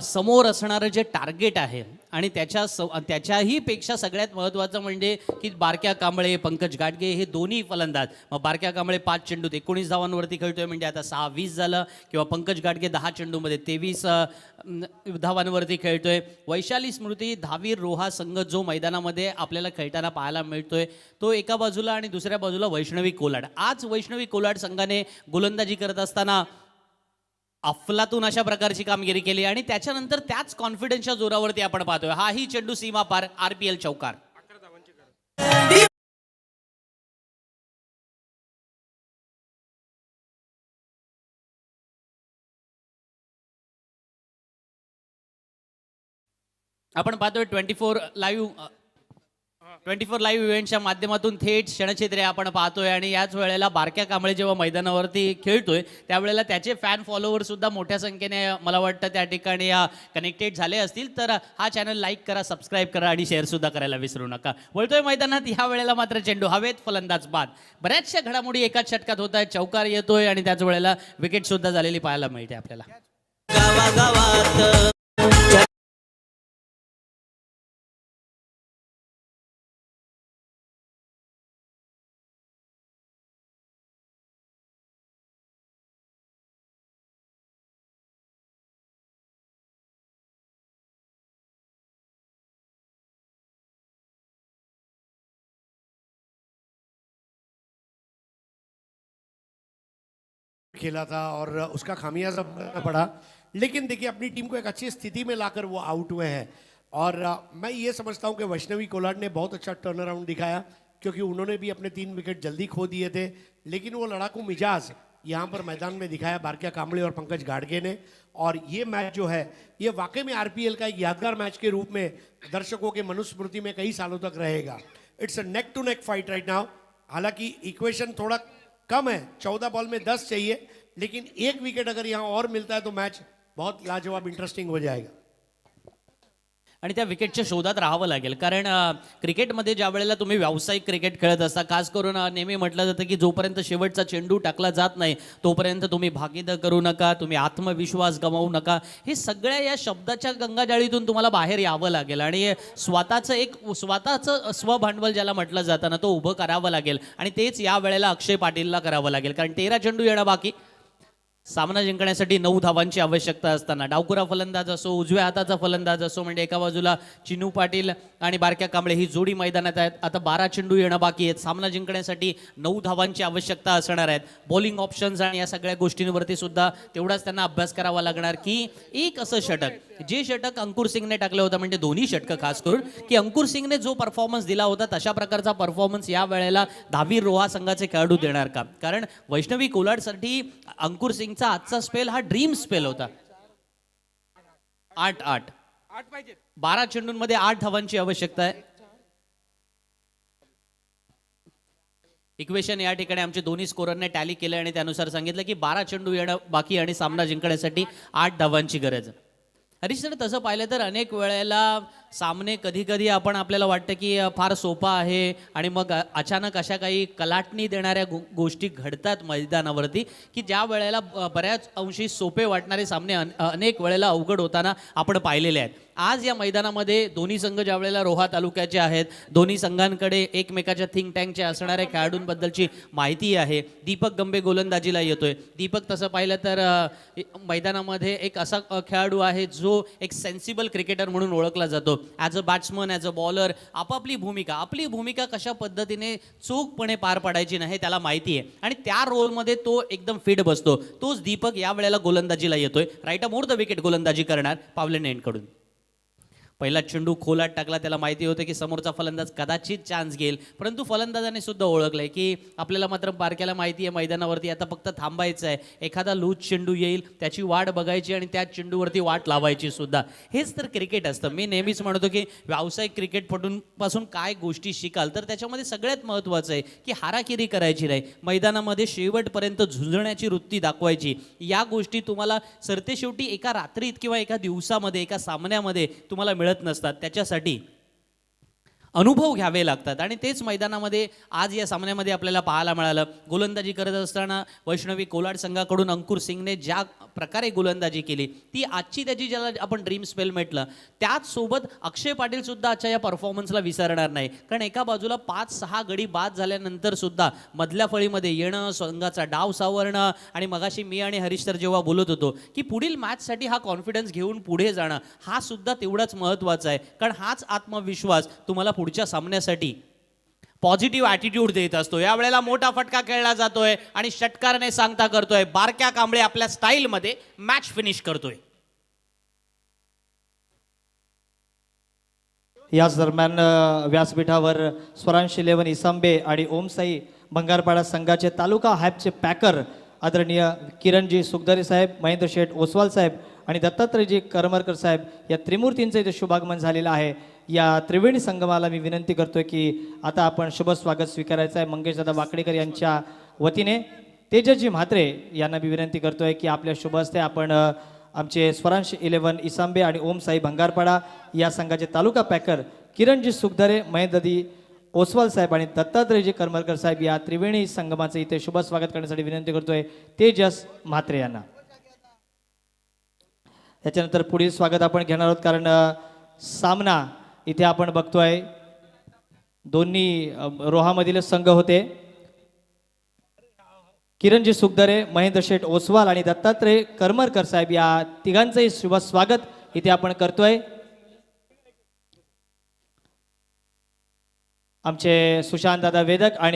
समोर असणारं जे टार्गेट आहे आणि त्याच्याही पेक्षा सगळ्यात महत्त्वाचं म्हणजे की बारक्या कांबळे पंकज गाडगे हे दोन्ही फलंदाज. मग बारक्या कांबळे 5 चेंडूत 19 धावांवरती खेळतोय, म्हणजे आता 6-20 झालं. किंवा पंकज गाडगे 10 चेंडूमध्ये 23 धावांवरती खेळतोय. वैशाली स्मृती धावीर रोहा संघ जो मैदानामध्ये आपल्याला खेळताना पाहायला मिळतोय तो एका बाजूला आणि दुसऱ्या बाजूला वैष्णवी कोलाड. आज वैष्णवी कोलाड संघाने गोलंदाजी करत असताना अफलातून अशा प्रकारची कामगिरी केली आणि त्याच्यानंतर त्याच कॉन्फिडन्सच्या जोरावरती आपण पाहतोय हाही चेंडू सीमा पार, RPL चौकार. आपण पाहतोय 24 लाईव्ह इव्हेंटच्या माध्यमातून थेट क्षणचित्रे आपण पाहतोय आणि याच वेळेला बारक्या कांबळे जेव्हा मैदानावरती खेळतोय त्यावेळेला त्याचे फॅन फॉलोअर सुद्धा मोठ्या संख्येने मला वाटतं त्या ठिकाणी कनेक्टेड झाले असतील. तर हा चॅनल लाईक करा, सबस्क्राईब करा आणि शेअर सुद्धा करायला विसरू नका. वळतोय मैदानात. ह्या वेळेला मात्र चेंडू हवेत, फलंदाज बाद. बऱ्याचशा घडामोडी एकाच षटकात होत आहेत. चौकार येतोय आणि त्याच वेळेला विकेट सुद्धा झालेली पाहायला मिळते आपल्याला. खेला था और उसका खामियाजा भुगतना पड़ा, लेकिन देखिए अपनी टीम को एक अच्छी स्थिति में लाकर वो आउट हुए हैं. और मैं ये समझता हूँ कि वैष्णवी कोलाड ने बहुत अच्छा टर्न अराउंड दिखाया, क्योंकि उन्होंने भी अपने 3 विकेट जल्दी खो दिए थे, लेकिन वो लड़ाकू मिजाज यहाँ पर मैदान में दिखाया बारक्या कांबळे और पंकज गाडगे ने. और ये मैच जो है ये वाकई में RPL का एक यादगार मैच के रूप में दर्शकों के मनुस्मृति में कई सालों तक रहेगा. It's a neck to neck fight right now. हालांकि इक्वेशन थोड़ा कम है, 14 बॉल में 10 चाहिए, लेकिन एक विकेट अगर यहाँ और मिलता है तो मैच बहुत लाजवाब इंटरेस्टिंग हो जाएगा. आणि त्या विकेटच्या शोधात राहावं लागेल, कारण क्रिकेटमध्ये ज्या वेळेला तुम्ही व्यावसायिक क्रिकेट खेळत असता, खास करून नेहमी म्हटलं जातं की जोपर्यंत शेवटचा चेंडू टाकला जात नाही तोपर्यंत तुम्ही भागीदार करू नका, तुम्ही आत्मविश्वास गमावू नका. हे सगळ्या या शब्दाच्या गंगाजाळीतून तुम्हाला बाहेर यावं लागेल आणि स्वतःचं स्वभांडवल ज्याला म्हटलं जातं ना तो उभं करावं लागेल. आणि तेच या वेळेला अक्षय पाटीलला करावं लागेल, कारण 13 चेंडू येणं बाकी. सामना जिंकण्यासाठी 9 धावांची आवश्यकता असताना डावकुरा फलंदाज असो, उजव्या हाताचा फलंदाज असो, म्हणजे एका बाजूला चिनू पाटील आणि बारक्या कांबळे ही जोडी मैदानात आहेत. आता 12 चेंडू येणं बाकी आहेत. सामना जिंकण्यासाठी 9 धावांची आवश्यकता असणार आहेत. बॉलिंग ऑप्शन्स आणि या सगळ्या गोष्टींवरती सुद्धा तेवढाच त्यांना अभ्यास करावा लागणार की एक असं षटक जे षटक अंकुर सिंगने टाकलं होतं, म्हणजे दोन्ही षटकं खास करून, की अंकुर सिंगने जो परफॉर्मन्स दिला होता तशा प्रकारचा परफॉर्मन्स या वेळेला धावीर रोहा संघाचे खेळाडू देणार का? कारण वैष्णवी कोलाडसाठी अंकुर सिंगचा आजचा स्पेल हा ड्रीम स्पेल होता. 8 पाहिजे. 12 चेंडूंमध्ये 8 धावांची आवश्यकता आहे. इक्वेशन या ठिकाणी आमचे दोन्ही स्कोररने टॅली केलं आणि त्यानुसार सांगितलं की 12 चेंडू येणं बाकी आणि सामना जिंकण्यासाठी 8 धावांची गरज. हरीश सर, तसं पाहिलं तर अनेक वेळेला सामने कधी कधी आपल्याला वाटतं की फार सोपा आहे आणि मग अचानक अशा काही कलाटणी देणाऱ्या गोष्टी घडतात मैदानावरती की ज्या वेळेला बऱ्याच अंशी सोपे वाटणारे सामने अनेक वेळेला अवघड होताना आपण पाहिलेले आहेत. आज या मैदानामध्ये दोन्ही संघ ज्या वेळेला रोहा तालुक्याचे आहेत, दोन्ही संघांकडे एकमेकाच्या थिंक टँकचे असणाऱ्या खेळाडूंबद्दलची माहिती आहे. दीपक गंबे गोलंदाजीला येतोय. दीपक तसं पाहिलं तर मैदानामध्ये एक असा खेळाडू आहे जो एक सेन्सिबल क्रिकेटर म्हणून ओळखला जातो. As a batsman, as a bowler आपली भूमिका कशा पद्धतीने चोखपणे पार पाडायची नाही त्याला माहिती आहे आणि त्या रोलमध्ये तो एकदम फिट बसतो. तोच दीपक या वेळेला गोलंदाजीला येतोय. Right a more the wicket गोलंदाजी करणार पावले नेंटकडून. पहिला चेंडू खोलात टाकला, त्याला माहिती होतं की समोरचा फलंदाज कदाचित चान्स घेईल, परंतु फलंदाजाने सुद्धा ओळखलंय की आपल्याला मात्र बारक्याला माहिती आहे मैदानावरती आता फक्त थांबायचं आहे, एखादा लूज चेंडू येईल त्याची वाट बघायची आणि त्या चेंडूवरती वाट लावायची सुद्धा. हेच तर क्रिकेट असतं. मी नेहमीच म्हणतो की व्यावसायिक क्रिकेटपटूंपासून काय गोष्टी शिकाल तर त्याच्यामध्ये सगळ्यात महत्त्वाचं आहे की हाराकिरी करायची नाही, मैदानामध्ये शेवटपर्यंत झुंजण्याची वृत्ती दाखवायची. या गोष्टी तुम्हाला सरतेशेवटी एका रात्रीत किंवा एका दिवसामध्ये एका सामन्यामध्ये तुम्हाला मिळत नसतात. त्याच्यासाठी अनुभव घ्यावे लागतात आणि तेच मैदानामध्ये आज या सामन्यामध्ये आपल्याला पाहायला मिळालं. गोलंदाजी करत असताना वैष्णवी कोलाड संघाकडून अंकुर सिंगने ज्या प्रकारे गोलंदाजी केली ती आजची त्याची ज्याला आपण ड्रीम स्पेल म्हटलं त्याचसोबत अक्षय पाटील सुद्धा आजच्या या परफॉर्मन्सला विसरणार नाही. कारण एका बाजूला 5-6 गडी बाद झाल्यानंतर सुद्धा मधल्या फळीमध्ये येणं, संघाचा डाव सावरणं आणि मगाशी मी आणि हरीश तर जेव्हा बोलत होतो की पुढील मॅचसाठी हा कॉन्फिडन्स घेऊन पुढे जाणं हा सुद्धा तेवढाच महत्त्वाचा आहे. कारण हाच आत्मविश्वास तुम्हाला पुढच्या सामन्यासाठी पॉझिटिव्ह ॲटिट्यूड देत असतो. यावेळेला मोठा फटका खेळला जातोय आणि षटकारने सांगता करतोय, बारक्या कांबळे आपल्या स्टाईलमध्ये मॅच फिनिश करतोय. याच दरम्यान व्यासपीठावर स्वरांश 11 इसांबे आणि ओमसाई बंगारपाडा संघाचे तालुका हॅपचे पॅकर आदरणीय किरणजी सुखदरे साहेब, महेंद्र शेठ ओसवाल साहेब आणि दत्तात्रयजी करमरकर साहेब या त्रिमूर्तींचं इथे शुभागमन झालेलं आहे. या त्रिवेणी संगमाला मी विनंती करतोय की आता आपण शुभ स्वागत स्वीकारायचं आहे. मंगेशदादा वाकडेकर यांच्या वतीने तेजसजी म्हात्रे यांना मी विनंती करतोय की आपल्या शुभ हस्ते आपण आमचे स्वरांश 11 इसांबे आणि ओम साई भंगारपाडा या संघाचे तालुका पॅकर किरणजी सुखदरे, महेंद्रजी ओसवाल साहेब आणि दत्तात्रयजी करमरकर साहेब या त्रिवेणी संगमाचे इथे शुभ स्वागत करण्यासाठी विनंती करतोय तेजस म्हात्रे यांना. त्याच्यानंतर पुढील स्वागत आपण घेणार आहोत कारण सामना इथे आपण बघतोय दोन्ही रोहामधील संघ होते. किरणजी सुखदरे, महेंद्र शेठ ओसवाल आणि दत्तात्रय करमरकर साहेब या तिघांचंही शुभ स्वागत इथे आपण करतोय. आमचे सुशांत दादा वेदक आणि